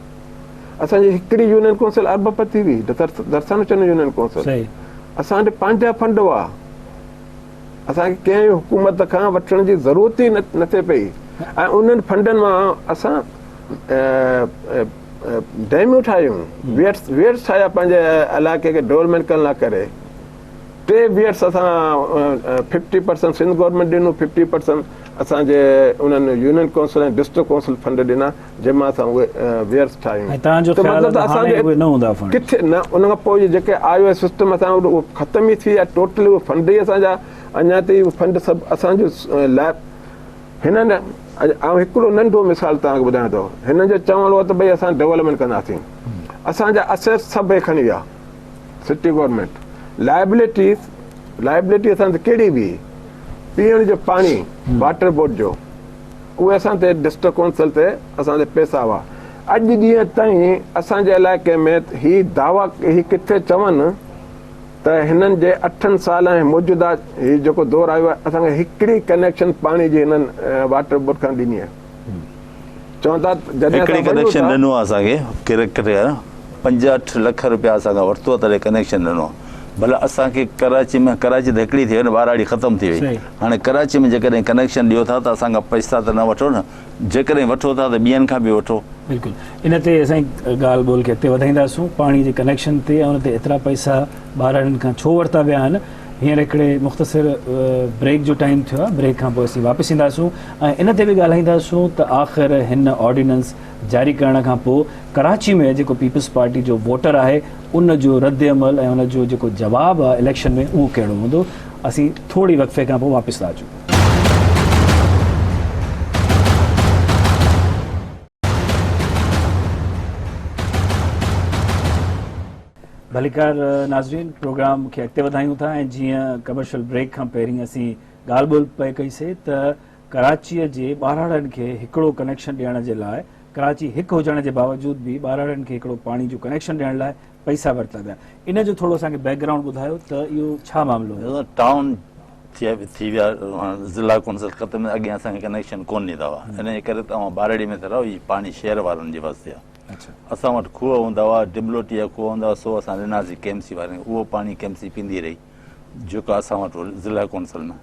असांजी हिकिड़ी यूनियन कौंसिल अरबपति हुई, दरसानचंद यूनियन कौंसिल। असांजे पंहिंजा फंड हुआ, असांखे कंहिं हुकूमत खां वठण जी ज़रूरत ई न थिए पई। ऐं उन्हनि फंडनि मां असां डैमियूं ठाहियूं, वेट्स ठाहिया पंहिंजे इलाइक़े खे डेवलपमेंट करण लाइ करे। 3 वेट्स असां 50% सिंध गवर्नमेंट ॾिनो, 50% असांजे उन्हनि यूनियन कौंसिल ऐं डिस्ट्रिक्ट कौंसिल फंड ॾिना, जंहिंमां असां उहे वेट्स ठाहियूं। किथे न, उन खां पोइ जेके आयो आहे सिस्टम असां उहो ख़तम ई थी विया, टोटली उहे फंड ई असांजा अञा ताईं उहे फंड सभु असांजो लाइ। हिननि ऐं हिकिड़ो नंढो मिसाल तव्हांखे ॿुधायां थो, हिननि जो चवणो आहे त भई असां डेवलपमेंट कंदासीं, असांजा असेट्स सभु खणी विया सिटी गवर्नमेंट, लाइबिलिटीज़ लाइबिलिटी असां ते कहिड़ी बि पीअण जो पाणी वाटर बोर्ड जो उहे असां ते डिस्ट्रिक्ट काउंसिल ते असां ते पैसा हुआ अॼु ॾींहं ताईं असांजे इलाइक़े में ही दावा ही किथे चवनि त हिननि जे 8 साल ऐं मौजूदा ही जेको दौर आयो आहे असांखे हिकिड़ी कनेक्शन पाणी जी हिननि वाटर बोर्ड खां ॾिनी आहे चवनि था जॾहिं हिकिड़ी असां वञूं कनेक्शन था- ॾिनो आहे असांखे 5-8 लख रुपया असांखां वरितो तॾहिं कनेक्शन ॾिनो भला असांखे कराची त हिकिड़ी थी वई न ॿाराड़ी ख़तमु थी वई सही। हाणे कराची में जेकॾहिं कनेक्शन ॾियो था त असांखां पैसा त न वठो न जेकॾहिं वठो था त ॿियनि खां बि वठो बिल्कुलु इन ते असां ॻाल्हि ॿोल खे अॻिते वधाईंदासूं पाणी जे कनेक्शन ते ऐं उन ते एतिरा पैसा ॿारनि खां छो वरिता विया आहिनि हींअर हिकिड़े मुख़्तसिर ब्रेक जो टाइम थियो आहे ब्रेक खां पोइ असीं वापसि ईंदासूं ऐं इन ते बि ॻाल्हाईंदासूं त आख़िर हिन ऑर्डिनेंस जारी करण खां पोइ कराची में जेको पीपल्स पार्टी जो वोटर आहे उन जो रद्द अमल ऐं उन जो जेको जवाबु आहे इलेक्शन में उहो कहिड़ो हूंदो असीं थोरी वक़्फ़े खां पोइ वापसि था अचूं भलीकार नाज़रीन प्रोग्राम खे अॻिते वधायूं था ऐं जीअं कमर्शियल ब्रेक खां पहिरीं असीं ॻाल्हि ॿोल पए कईसीं त कराचीअ जे ॿाराड़नि खे हिकिड़ो कनेक्शन ॾियण जे लाइ कराची हिकु हुजण जे बावजूदि बि ॿाराड़नि खे हिकिड़ो पाणी जो कनेक्शन ॾियण लाइ पैसा वरिता विया इन जो थोरो असांखे बैकग्राउंड ॿुधायो त इहो छा मामिलो हुयो टाउन थी विया ज़िला कौंसिल ख़तम अॻियां असांखे कनेक्शन कोन ॾींदा हुआ इन जे करे तव्हां ॿाराड़ी में त रहो ही पाणी शहर वारनि जे वास्ते आहे अच्छा असां वटि खूह हूंदा हुआ डिबलोटी जा खूह हूंदा हुआ सो असां ॾिनासीं केएमसी वारनि खे उहो पाणी केएमसी पींदी रही जेको असां वटि हो ज़िला कौंसिल में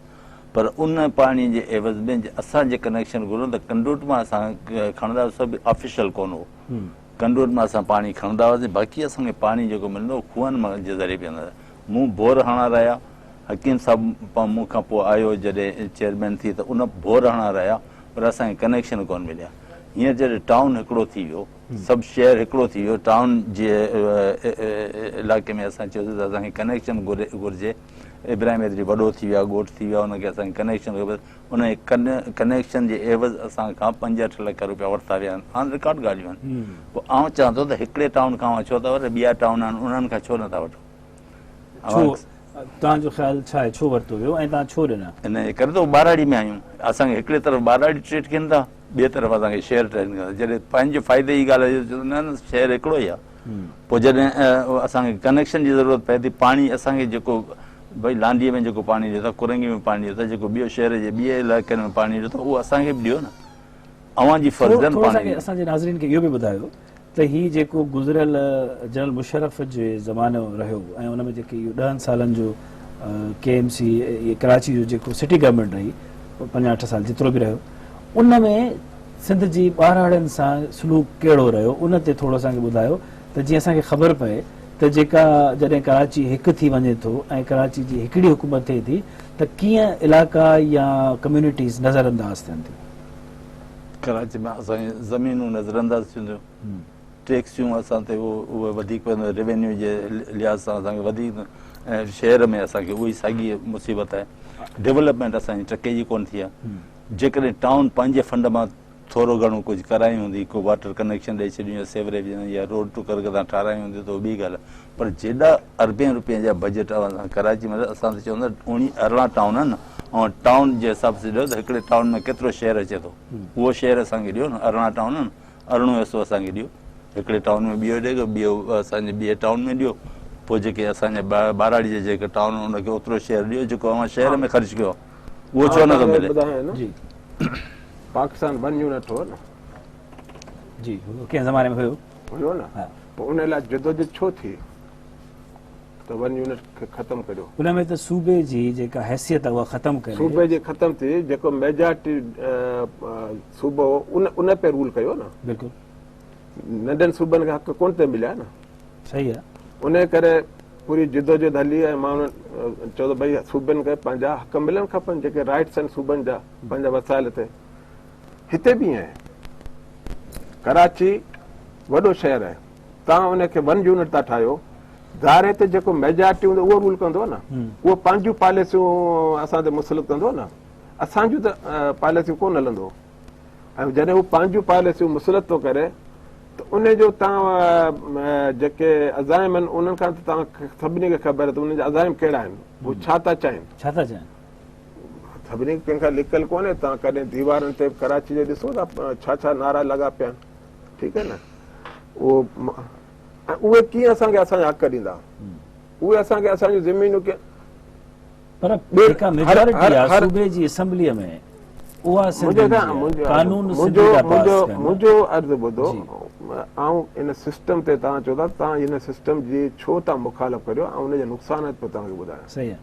पर उन पाणी जे एवज़ में असांजे कनेक्शन घुरूं त कंडूट मां असां खणंदा सभु ऑफिशियल कोन हो कंडूट मां असां पाणी खणंदा हुआसीं बाक़ी असांखे पाणी जेको मिलंदो उहो खूहनि मां जे ज़रिए पीअंदा मूं बोर हणा रहिया हकीम साहिबु मूं खां पोइ आयो जॾहिं चेयरमैन थी त उन बोर हणा रहिया पर असांखे कनेक्शन कोन मिलिया हींअर जॾहिं टाउन हिकिड़ो थी वियो सभु शहर हिकिड़ो थी वियो टाउन जे इलाइक़े में असां चयोसीं त असांखे कनेक्शन घुरिजे इब्राहिम एतिरी वॾो थी वियो आहे ॻोठु थी वियो आहे हुनखे असांखे कनेक्शन खपे उन कनेक्शन जे एवज़ असांखां 5-8 लख रुपया वरिता विया आहिनि हाणे रिकॉर्ड ॻाल्हियूं आहिनि पोइ आउं चवां थो त हिकिड़े टाउन खां छो था वठो ॿिया टाउन आहिनि उन्हनि खां छो नथा वठो छो तव्हांजो ख़्यालु छा आहे छो वरितो वियो ऐं तव्हां छो ॾिना इन जे करे त ॿाराड़ी में आहियूं असांखे हिकिड़े तरफ़ ॿाराड़ी ट्रीट कनि था ॿिए तरफ़ असांखे शहर ट्रीट कंदा जॾहिं पंहिंजे फ़ाइदे जी ॻाल्हि आहे न शहर हिकिड़ो ई आहे पोइ जॾहिं असांखे कनेक्शन जी ज़रूरत पए थी पाणी असांखे जेको भई लांडीअ में जेको पाणी ॾियो था कुरंगी में पाणी ॾियो था जेको ॿियो शहर जे ॿिए इलाइक़नि में पाणी ॾियो था उहो असांखे बि ॾियो न अव्हां जी फर्ज़ थोरो पाणी असांजे नाज़रीन खे इहो बि ॿुधायो त हीउ जेको गुज़िरियल जनरल मुशर्रफ जे ज़मानो रहियो ऐं उन में जेके इहो 10 सालनि जो केएमसी इहे कराची जो जेको सिटी गवर्नमेंट रही 5-8 साल जेतिरो बि रहियो उन में सिंध जी ॿाराड़नि सां सलूक कहिड़ो रहियो उन ते थोरो असांखे ॿुधायो त जीअं असांखे ख़बर पए त जेका जॾहिं कराची हिकु थी वञे थो ऐं कराची जी हिकिड़ी हुकूमत थिए थी त कीअं इलाइक़ा या कम्यूनिटीज़ नज़रअंदाज़ थियनि थियूं कराची में असांजी ज़मीनूं नज़रअंदाज़ थींदियूं टैक्सियूं असां ते उहे वधीक रेवेन्यू जे लिहाज़ सां असांखे वधीक ऐं शहर में असांखे उहा ई साॻी मुसीबत आहे डेवलपमेंट असांजी टके जी कोन थी आहे जेकॾहिं टाउन पंहिंजे फंड मां थोरो घणो कुझु कराई हूंदी को वाटर कनेक्शन ॾेई छॾियूं या सेवरेज या रोड टू करगदा ठाराई हूंदी त उहो ॿी ॻाल्हि आहे पर जेॾा अरबें रुपये जा बजट कराची में असां त चवंदा 19-18 टाउन आहिनि ऐं टाउन जे हिसाब सां ॾियो त हिकिड़े टाउन में केतिरो शहर अचे थो उहो शहर असांखे ॾियो न 18 टाउन आहिनि अरिड़हों हिसो असांखे ॾियो हिकिड़े टाउन में ॿियो ॾियो ॿियो असांजे ॿिए टाउन में ॾियो पोइ जेके असांजे ॿाराड़ी जे जेके टाउन उनखे ओतिरो शहर ॾियो जेको अव्हां शहर में ख़र्चु कयो उहो छो नथो मिले ॿुधायो न जी पाकिस्तान 1 यूनिट हो न जी कंहिं ज़माने में हुयो हुयो न हा पोइ उन लाइ जदोजहद छो थी त 1 यूनिट खे ख़तमु करियो उन में त सूबे जी जेका हैसियत आहे उहा ख़तमु करे सूबे जे ख़तमु थी जेको मेजॉरिटी सूबो उन पे रूल कयो न बिल्कुलु नंढनि सूबनि खे हक़ कोन ते मिलिया न सही आहे उन करे पूरी जिदोजहद हली ऐं माण्हू चयो त भई सूबनि खे पंहिंजा हक़ मिलणु खपनि जेके राइट्स आहिनि सूबनि जा पंहिंजा वसाइल ते हिते बि आहे कराची वॾो शहर आहे तव्हां उनखे 1 यूनिट था ठाहियो ज़ाहिर ते जेको मेजॉरिटी हूंदो उहो रूल कंदो न उहो पंहिंजूं पॉलिसियूं असां ते मुसलत कंदो न असांजूं त पॉलिसियूं कोन हलंदो ऐं जॾहिं हू पंहिंजूं पॉलिसियूं मुसलत थो करे त उन जो तव्हां जेके अज़ाइम आहिनि उन्हनि खां त तव्हां सभिनी खे ख़बर आहे त उन्हनि जा अज़ाइम कहिड़ा आहिनि, उहे छा था चाहिनि, छा था चवनि? सभिनी कंहिंखां लिकियलु कोन्हे। तव्हां कॾहिं दीवारनि ते कराची जो ॾिसो था छा छा नारा लॻा पिया आहिनि, ठीकु आहे न। उहे कीअं असांखे असांजा हक़ ॾींदा, उहे असांखे असांजूं ज़मीनूं पर जेका मेजॉरिटी आहे सूबे जी असेंबलीअ में उहा मुंहिंजो अर्ज़ु ॿुधो, ऐं इन सिस्टम ते तव्हां चओ था, तव्हां हिन सिस्टम जी छो था मुखालफ़ करियो ऐं उनजा नुक़सानात पियो तव्हांखे ॿुधायां। सही आहे।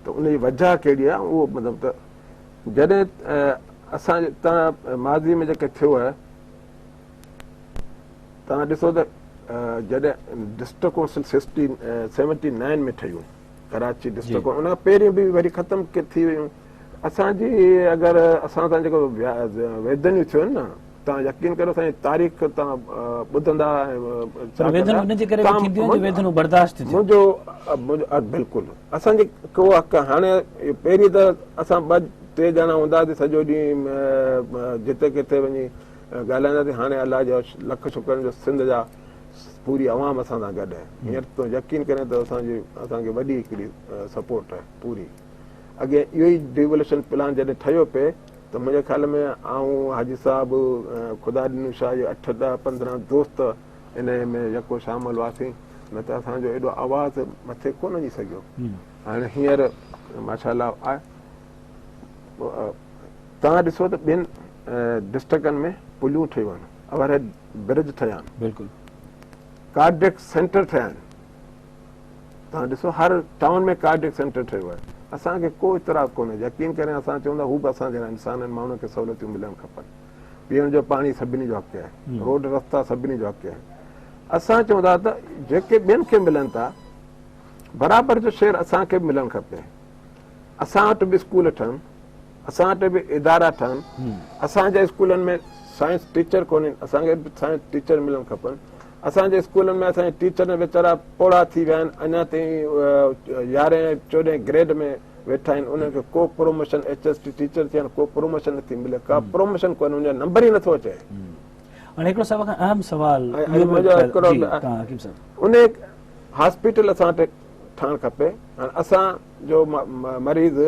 त उनजी वजह कहिड़ी आहे उहो मतिलबु त जॾहिं असांजे तव्हां माज़ी में जेके थियो आहे, तव्हां ॾिसो त जॾहिं डिस्ट्रिक्ट काउंसिल 79 में ठहियूं कराची डिस्ट्रिक्ट, उन खां पहिरीं बि वरी ख़तमु थी वियूं। असांजी अगरि असां सां जेको वेदनियूं थियूं आहिनि न, तव्हां यकीन करो असांजी तारीख़ तव्हां ॿुधंदा मुंहिंजो बिल्कुलु असांजी को हक़। हाणे पहिरीं त असां 2-3 ॼणा हूंदासीं सॼो ॾींहुं जिते किथे वञी ॻाल्हाईंदासीं। हाणे अलाह जो लख शुक्रनि जो सिंध जा पूरी अवाम असां सां गॾु आहे। हींअर तो यकीन करें त असांखे वॾी हिकिड़ी सपोर्ट आहे पूरी। अॻे इहो ई डिवोल्यूशन प्लान जॾहिं ठहियो पिए त मुंहिंजे ख्याल में आऊं हाजी साहिबु ख़ुदा ॾिनू शाह जो 8-10-15 दोस्त इन में यको शामिल हुआसीं, न त असांजो एॾो आवाज़ु मथे कोन वञी सघियो। हाणे हींअर माशाअल्लाह आहे। तव्हां ॾिसो त ॿिनि डिस्ट्रिक्टनि में पुलियूं ठहियूं आहिनि, ओवरहेड ब्रिज ठहिया आहिनि, बिल्कुलु कार्डियक सेंटर ठहिया आहिनि। तव्हां ॾिसो हर टाउन में कार्डियक सेंटर ठहियो आहे। असांखे को इतराज़ कोन्हे, यकीन करें असां चवंदा हू बि असां जहिड़ा इंसान आहिनि, माण्हुनि खे सहूलियतूं मिलणु खपनि। पीअण जो पाणी सभिनी जो हक़ आहे, रोड रस्ता सभिनी जो हक़ आहे। असां चवंदा त जेके ॿियनि खे मिलनि था बराबरि जो शेयर असांखे बि मिलणु खपे। असां वटि बि स्कूल ठहनि, असां वटि बि इदारा ठहनि। असांजे स्कूलनि में साइंस टीचर कोन्हनि, असांखे बि साइंस टीचर मिलणु खपनि। असांजे स्कूलनि में असांजे टीचर वीचारा पोड़ा थी विया आहिनि, अञा ताईं 11-14 ग्रेड में वेठा आहिनि। उन्हनि खे को प्रोमोशन HST टीचर थिया आहिनि, को प्रोमोशन नथी मिले, का प्रोमोशन कोन्हे, उनजो नंबर ई नथो अचे। उन हॉस्पिटल असां वटि ठहणु खपे। हाणे असांजो मरीज़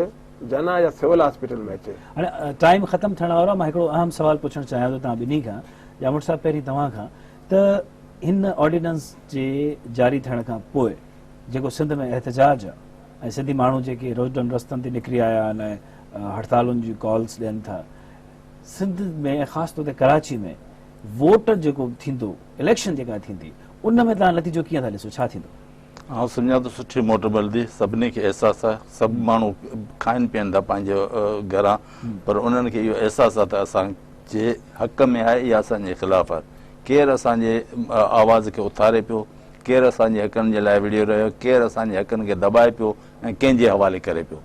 जना या सिविल हॉस्पिटल में अचे। हाणे टाइम ख़तमु थियण वारो आहे। मां हिकिड़ो अहम सवाल पुछणु चाहियां थो तव्हां ॿिन्ही खां, जामुर साहिबु पहिरीं तव्हां खां, त हिन ऑर्डिनेंस जे जारी थियण खां पोइ जेको सिंध में एहतजाज आहे ऐं सिंधी माण्हू जेके रोडनि रस्तनि ते निकिरी आया आहिनि ऐं हड़तालुनि जी कॉल्स ॾियनि था, सिंध में ख़ासि तौर ते कराची में वोट जेको थींदो, इलेक्शन जेका थींदी, उन में तव्हां नतीजो कीअं था ॾिसो, छा थींदो? आउं सम्झां थो सुठी मोट मिलंदी, सभिनी खे अहसासु आहे। सभु माण्हू खाइनि पीअनि था पंहिंजे घरां, पर उन्हनि खे इहो अहसासु आहे त असांजे हक़ में आहे या असांजे ख़िलाफ़ु आहे। केरु असांजे आवाज़ खे उथारे पियो, केरु असांजे हक़नि जे लाइ विड़ियो रहियो, केरु असांजे हक़नि खे दॿाए पियो ऐं कंहिंजे हवाले करे पियो।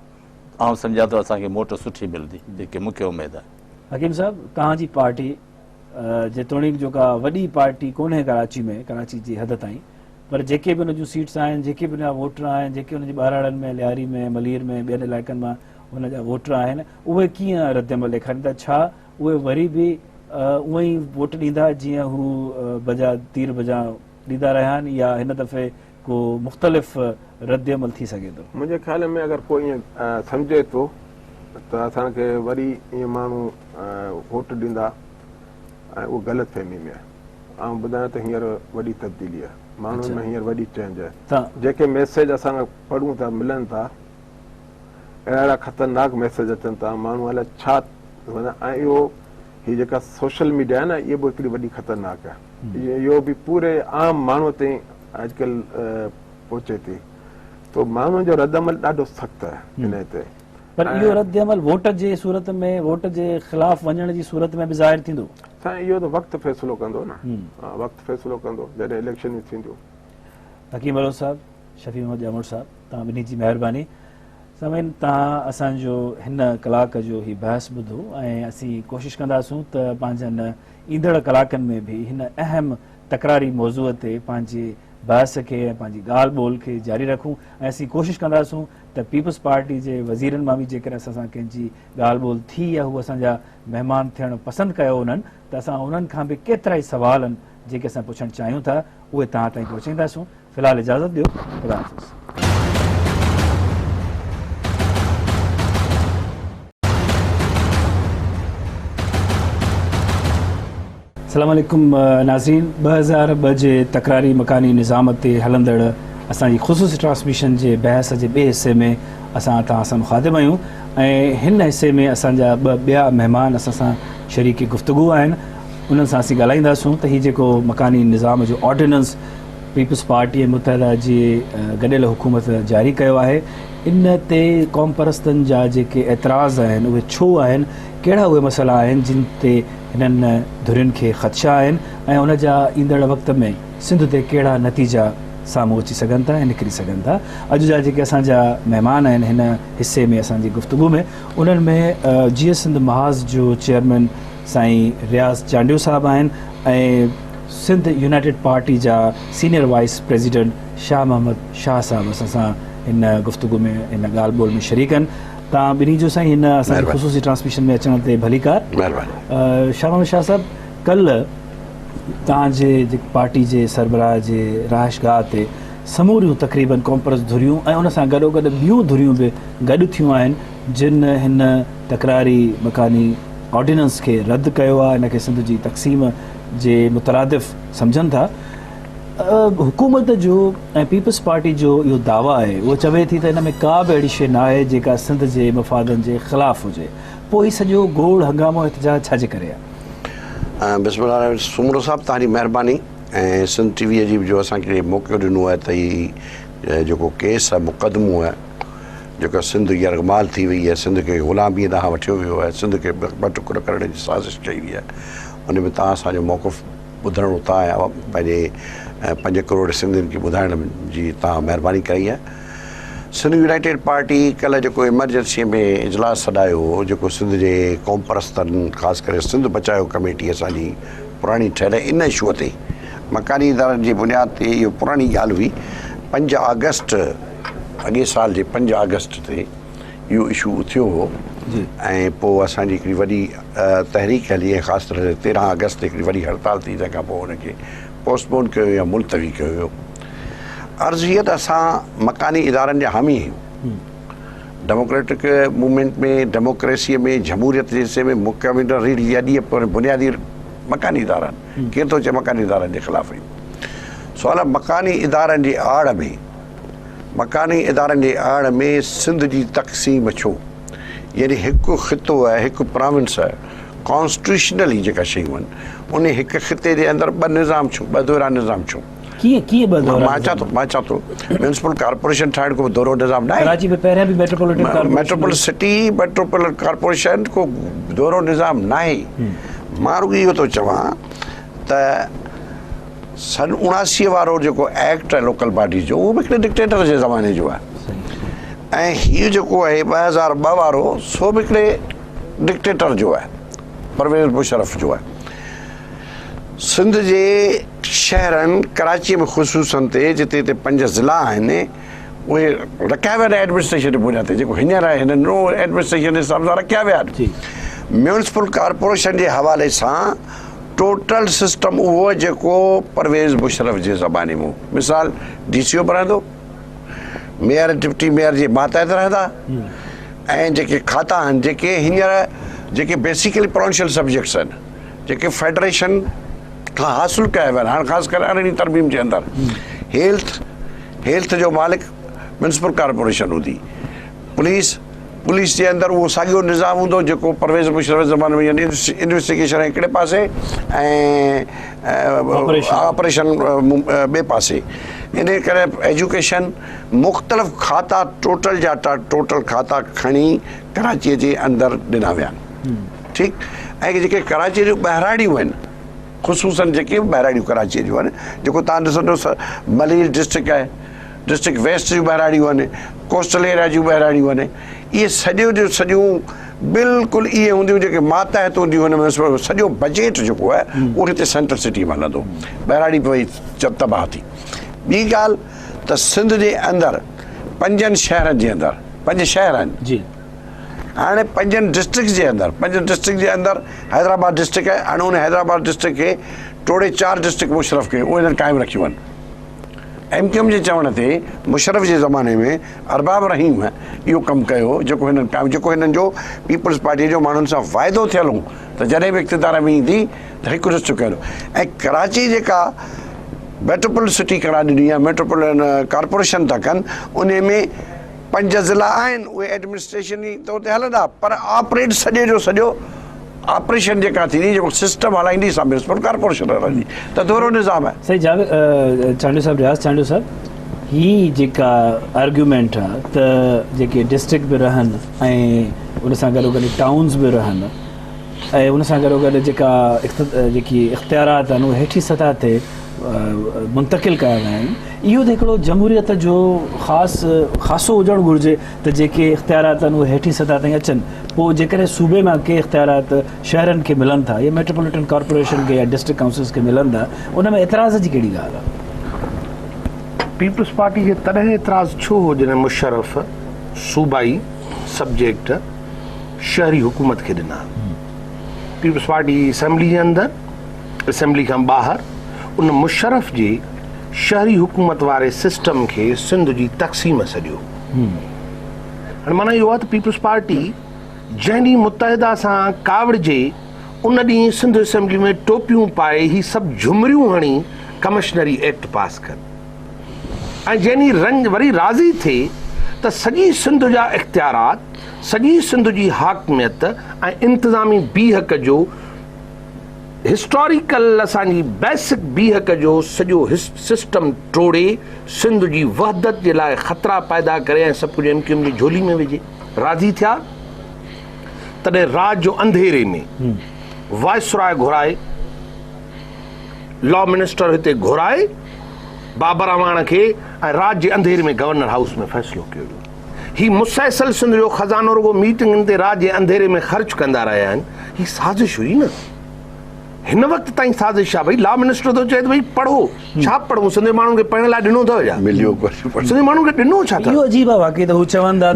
आउं सम्झां थो असांखे मोट सुठी मिलंदी, जेके मूंखे उमेदु आहे। हकीम साहिबु, तव्हांजी पार्टी जेतोणीकि जो का वॾी पार्टी कोन्हे कराची में, कराची जी हद ताईं, पर जेके बि हुनजूं सीट्स आहिनि, जेके बि हुनजा वोटर आहिनि, जेके हुनजी ॿाराड़नि में, लियारी में, मलीर में, ॿियनि इलाइक़नि मां हुनजा वोटर आहिनि, उहे कीअं रद्दमल ॾेखारीनि था? छा उहे वरी बि उअं ई वोट ॾींदा जीअं हू बजा तीर बजा ॾींदा रहिया आहिनि, या हिन दफ़े को मुख़्तलिफ़ रद्दमल थी सघे थो? मुंहिंजे ख़्याल में अगरि कोई ईअं सम्झे थो त असांखे वरी ईअं माण्हू वोट ॾींदा ऐं उहो ग़लति फहमी में आहे। ऐं ॿुधायां त हींअर वॾी तब्दीली आहे, माण्हुनि में हींअर वॾी चेंज आहे। जेके मैसेज असां पढ़ूं था, मिलनि था, अहिड़ा ख़तरनाक मैसेज अचनि था, माण्हू अलाए छा। ऐं इहो हीअ जेका सोशल मीडिया आहे न, इहा बि हिकिड़ी वॾी ख़तरनाक आहे। इहो बि पूरे आम माण्हूअ ताईं अॼुकल्ह पहुचे थी, तो माण्हुनि जो रदअमल ॾाढो सख़्तु आहे हिन ते। पर इहो रद्दअमल वोट जे सूरत में, वोट जे ख़िलाफ़ वञण जी सूरत में बि ज़ाहिर थींदो? साईं, इहो त वक़्तु फ़ैसिलो कंदो न। वक़्तु फ़ैसिलो कंदो जॾहिं इलेक्शन थींदियूं। हकीम अरोज़ साहिबु, शफ़ी मोहम्मद जामुर साहिबु, तव्हां ॿिन्ही जी महिरबानी। समीन, तव्हां असांजो हिन कलाक जो ही बहस ॿुधो ऐं असीं कोशिशि कंदासूं त पंहिंजनि ईंदड़ कलाकनि में बि हिन अहम तकरारी मौज़ूअ ते पंहिंजे बहस खे ऐं पंहिंजी ॻाल्हि ॿोल खे जारी रखूं ऐं असीं कोशिशि कंदासूं त पीपल्स पार्टी जे वज़ीरनि मां बि जेकर असां सां कंहिंजी ॻाल्हि ॿोल थी या हू असांजा महिमान थियणु पसंदि कयो उन्हनि त असां उन्हनि खां बि केतिरा ई सवाल आहिनि जेके असां पुछणु चाहियूं था उहे तव्हां ताईं पहुचाईंदासूं। फ़िलहालु इजाज़त ॾियो, ख़ुदा हाफ़िज़। अस्सलाम वालेकुम नाज़रीन, 2002 जे तकरारी मकानी निज़ाम ते हलंदड़ असांजी ख़ुसूसी ट्रांसमिशन जे बहस जे ॿिए हिसे में असां तव्हां सां मुखातिब आहियूं ऐं हिन हिसे में असांजा ॿिया महिमान असां सां शरीक गुफ़्तगू आहिनि। उन्हनि सां असीं ॻाल्हाईंदासूं त हीउ जेको मकानी निज़ाम जो ऑर्डिनेंस पीपल्स पार्टी ऐं मुतहदा जी गॾियल हुकूमत जारी कयो आहे, इन ते क़ौम परस्तनि जा जेके एतिराज़ आहिनि उहे छो आहिनि, कहिड़ा उहे मसइला आहिनि जिन ते हिननि धुरियुनि खे ख़दशा आहिनि ऐं उन जा ईंदड़ वक़्त में सिंध ते कहिड़ा नतीजा साम्हूं अची सघनि था ऐं निकिरी सघनि था। अॼु जा जेके असांजा महिमान आहिनि हिन हिसे में असांजी गुफ़्तगू में, उन्हनि में जी एस सिंध महाज़ जो चेयरमैन साईं रियाज़ चांडियो साहब आहिनि ऐं सिंध यूनाइटेड पार्टी जा senior vice president Shah Mohammad Shah साहब असां सां हिन गुफ़्तगू में हिन ॻाल्हि ॿोल में शरीक आहिनि। तव्हां ॿिन्ही जो साईं हिन असांजी ख़ुसूसी ट्रांसमिशन में अचण ते भलीकार। शाह मोहम्मद शाह साहब, कल्ह तव्हांजे जेके पार्टी जे सरबराह जे रहाइशगाह ते समूरियूं तक़रीबन कॉम्परस धुरियूं ऐं उन सां गॾोगॾु ॿियूं धुरियूं बि गॾु थियूं आहिनि जिन हिन तकरारी मकानी ऑर्डिनेंस खे रद्द कयो आहे, इनखे सिंध जी तक़सीम जे मुतरादिफ़ सम्झनि था। हुकूमत जो ऐं पीपल्स पार्टी जो इहो दावा आहे, उहो चवे थी त हिन में का बि अहिड़ी शइ न आहे जेका सिंध जे मफ़ादनि जे ख़िलाफ़ु हुजे। पोइ हीउ सॼो गोड़ हंगामो एहतजाज छाजे करे आहे? बिस्मिल्लाह। सुमरो साहब, तव्हांजी महिरबानी ऐं सिंध टीवीअ जी जो असांखे मौक़ो ॾिनो आहे त हीउ जेको केस आहे, मुक़दमो आहे जेको सिंध यरगमाल थी वई आहे, सिंध खे ग़ुलामीअ ॾांहुं वठियो वियो आहे, सिंध खे ॿ टुकड़ करण जी साज़िश कई वई आहे, उन में तव्हां असांजो मौक़िफ़ ॿुधण उतां आया पंहिंजे 5 करोड़ सिंधियुनि खे ॿुधाइण जी तव्हां महिरबानी कई आहे। सिंध यूनाइटेड पार्टी कल्ह जेको इमरजेंसीअ में इजलास सॾायो हो, जेको सिंध जे क़ौम परस्तनि ख़ासि करे सिंध बचायो कमेटी असांजी पुराणी ठहियल इन इशूअ ते, मकानी इदारनि जी बुनियाद ते इहो पुराणी ॻाल्हि हुई। 5 अगस्त अॻे साल जे 5 अगस्त ते इहो इशू उथियो हो ऐं पोइ असांजी हिकिड़ी वॾी तहरीक हली ऐं ख़ासि तरह 13 अगस्त ते हिकिड़ी वॾी हड़ताल थी, तंहिंखां पोइ हुनखे पोस्टपोन कयो या मुलतवी कयो वियो। अर्ज़ु हीअ त असां मकानी इदारनि जा हामी आहियूं। डेमोक्रेटिक मूवमेंट में, डेमोक्रेसीअ में, जमहूरियत जे हिसे में मुकमिल या बुनियादी मकानी इदारा आहिनि। केरु थो चए मकानी इदारनि जे ख़िलाफ़ु आहियूं? सुवाल मकानी इदारनि जी आड़ में, मकानी इदारनि जे आड़ में सिंध जी तक़सीम छो? यानी हिकु ख़ितो आहे, हिकु प्रोविंस आहे, कॉन्स्टिट्यूशनली जेका शयूं आहिनि, उन हिकु ख़िते जे अंदरि 2 निज़ाम छो, 2 दोहरा निज़ाम छो? मां चवां थो म्यूनिसिपल कॉर्पोरेशन ठाहिण को दोहरो निज़ाम न आहे। कराची में पहिरियां बि मेट्रोपोलिटन सिटी मेट्रोपोलिटन कॉर्पोरेशन को दोहरो निज़ाम न आहे। मां रुॻो इहो थो चवां त सन 79 वारो जेको एक्ट आहे लोकल बॉडी जो, उहो बि हिकिड़े डिक्टेटर जे ज़माने जो आहे ऐं हीउ जेको आहे 2002 वारो, सो बि हिकिड़े डिक्टेटर जो आहे, परवेज़ मुशर्रफ जो आहे। सिंध जे शहरनि कराची में ख़ुसूसन ते जिते 5 ज़िला आहिनि, उहे रखिया विया आहिनि एडमिनिस्ट्रेशन जे बुनियाद ते, जेको हींअर आहे हिन नो एडमिनिस्ट्रेशन जे हिसाब सां रखिया विया आहिनि। म्यूनिसिपल कॉर्पोरेशन जे हवाले सां टोटल सिस्टम उहो जेको परवेज़ मुशर्रफ जे ज़माने में, मिसाल DCO बनंदो, मेयर डिप्टी मेयर जे मातहत रहंदा ऐं जेके खाता आहिनि, जेके हींअर जेके बेसिकली प्रोविंशियल सब्जेक्ट्स आहिनि, जेके फेडरेशन खां हासिलु कया विया आहिनि, हाणे ख़ासि करे 18वीं तरमीम जे अंदरि हेल्थ जो मालिक म्यूनिसिपल कॉर्पोरेशन हूंदी, पुलिस जे अंदरि उहो साॻियो निज़ाम हूंदो जेको परवेज़ मुशर्रफ ज़माने में, यानी इन्वेस्टिगेशन हिकिड़े पासे ऐं ऑपरेशन ॿिए पासे। इन करे एजुकेशन मुख़्तलिफ़ खाता टोटल खाता खणी कराचीअ जे अंदरि ॾिना विया आहिनि। ठीकु। ऐं जेके कराचीअ जूं ॿाहिराड़ियूं आहिनि, ख़ुसूसन जेके ॿाहिराड़ियूं कराचीअ जूं आहिनि, जेको तव्हां ॾिसंदो मलीर डिस्ट्रिक्ट आहे, डिस्ट्रिक्ट वेस्ट जूं ॿाहिराड़ियूं आहिनि, कोस्टल एरिया जूं ॿाहिराड़ियूं आहिनि, इहे सॼियूं बिल्कुलु इहे हूंदियूं जेके मातहत हूंदियूं हुन में सॼो बजट जेको आहे उहो हिते सेंट्रल सिटी में हलंदो। ॿाहिराड़ी भई तबाह थी। ॿी ॻाल्हि त सिंध जे अंदरि 5 शहरनि जे अंदरि 5 शहर आहिनि जी हाणे 5 डिस्ट्रिक्ट जे अंदरि 5 डिस्ट्रिक्ट जे अंदरि हैदराबाद डिस्ट्रिक्ट आहे। हाणे उन हैदराबाद डिस्ट्रिक्ट खे टोड़े 4 डिस्ट्रिक्ट मुशरफ़ खे उहे हिननि क़ाइमु रखियूं आहिनि। MQM जे चवण ते मुशरफ़ जे ज़माने में अरबाब रहीम इहो कमु कयो जेको हिननि क़ाइमु, जेको हिननि जो पीपल्स पार्टी जो माण्हुनि सां वाइदो थियल हो त जॾहिं बि इक़्तिदार में ईंदी त हिकु डिस्ट्रिक्ट कयो। ऐं कराची जेका मेट्रोपोलिटन सिटी करार ॾिनी आहे, मेट्रोपोलिटन कॉर्पोरेशन था कनि, उन में 5 ज़िला आहिनि, उहे एडमिनिस्ट्रेशन ई तौर ते हलंदा, पर ऑपरेट सॼे जो सॼो ऑपरेशन जेका थींदी, जेको सिस्टम हलाईंदी सा म्यूनिसिपल कॉर्पोरेशन हलाईंदी, त दोहरो निज़ाम आहे। सही चांडू साहब, रियाज़ चांडू साहब, ही जेका आर्ग्यूमेंट आहे त जेके डिस्ट्रिक्ट बि रहनि ऐं उन सां गॾोगॾु टाउन्स बि रहनि ऐं उन सां गॾोगॾु जेकी इख़्तियारात आहिनि उहे हेठी सतह ते मुंतक़िल कया विया आहिनि, इहो त हिकिड़ो जमहूरियत जो ख़ासो हुजणु घुरिजे त जेके इख़्तियारात आहिनि उहे हेठी सतह ताईं अचनि। पोइ जेकॾहिं सूबे मां के इख़्तियारात शहरनि खे मिलनि था या मेट्रोपोलिटन कॉर्पोरेशन खे या डिस्ट्रिक्ट काउंसिल्स खे मिलनि था, उन में एतिराज़ जी कहिड़ी ॻाल्हि आहे? पीपल्स पार्टी खे तॾहिं एतिराज़ छो हो जॾहिं मुशरफ़ सूबाई सब्जेक्ट शहरी हुकूमत खे ॾिना। पीपल्स पार्टी असेंबली जे अंदरि, असेंबली खां ॿाहिरि उन मुशरफ़ जे शहरी हुकूमत वारे सिस्टम खे सिंध जी तक़सीम सॼो। हाणे माना इहो आहे त पीपल्स पार्टी जंहिं ॾींहुं मुतहिदा सां कावड़िजे उन ॾींहुं सिंध असेंबली में टोपियूं पाए ही सभु झुमरियूं हणी कमिशनरी एक्ट पास कनि, ऐं जंहिं ॾींहुं वरी राज़ी थिए त सॼी सिंध जा इख़्तियारात, सॼी सिंध जी हाकमियत ऐं इंतिज़ामी बीहक जो, हिस्टोरिकल असांजी बेसिक बीहक जो सॼो सिस्टम टोड़े सिंध जी वहदत जे लाइ ख़तरा पैदा करे ऐं सभु कुझु MQM जी झोली में विझे, राज़ी थिया। तॾहिं रात जो अंधेरे में वायसराय घुराए, लॉ मिनिस्टर हिते घुराए बाबर अवाण खे, ऐं रात जे अंधेरे में गवर्नर हाउस में फ़ैसिलो कयो। ही मुसलसल सिंध जो ख़ज़ानो रुगो मीटिंगुनि ते रात जे अंधेरे में ख़र्च कंदा रहिया आहिनि। ही साज़िश हुई न, हिन वक़्त ताईं साज़िश आहे। भई लॉ मिनिस्टर थो चए त भई पढ़ो, छा पढ़ूं? सिंधी माण्हुनि खे पढ़ण लाइ ॾिनो अथव छा? सिंधी माण्हुनि खे ॾिनो छा? इहो अजीब आहे वाक़ई त हू चवंदा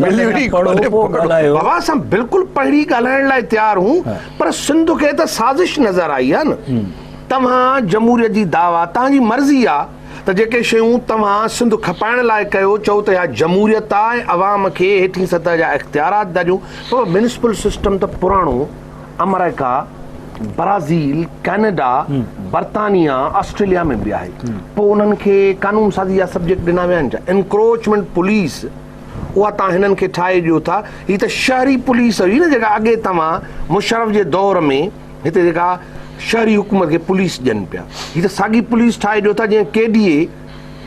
बाबा असां बिल्कुलु पढ़ी ॻाल्हाइण लाइ तयारु हूं, पर सिंध खे त साज़िश नज़र आई आहे न। तव्हां जमहूरियत जी दावा, तव्हांजी मर्ज़ी आहे त जेके शयूं तव्हां सिंध खपाइण लाइ कयो, चओ त या जमहूरियत आहे, अवाम खे हेठी सतह जा इख़्तियारात ॾियो, पर म्यूनिसिपल सिस्टम त पुराणो अमेरिका, ब्राज़ील, कैनेडा, बर्तानिया, ऑस्ट्रेलिया में बि आहे। पोइ उन्हनि खे कानून साज़ी जा सब्जेक्ट ॾिना विया आहिनि छा? एनक्रोचमेंट पुलिस, उहा तव्हां हिननि खे ठाहे ॾियो था। हीअ त शहरी पुलिस हुई न, जेका अॻे तव्हां मुशरफ़ जे दौर में हिते जेका शहरी हुकूमत खे पुलिस ॾियनि पिया, हीअ त साॻी पुलिस ठाहे ॾियो था जीअं केडीए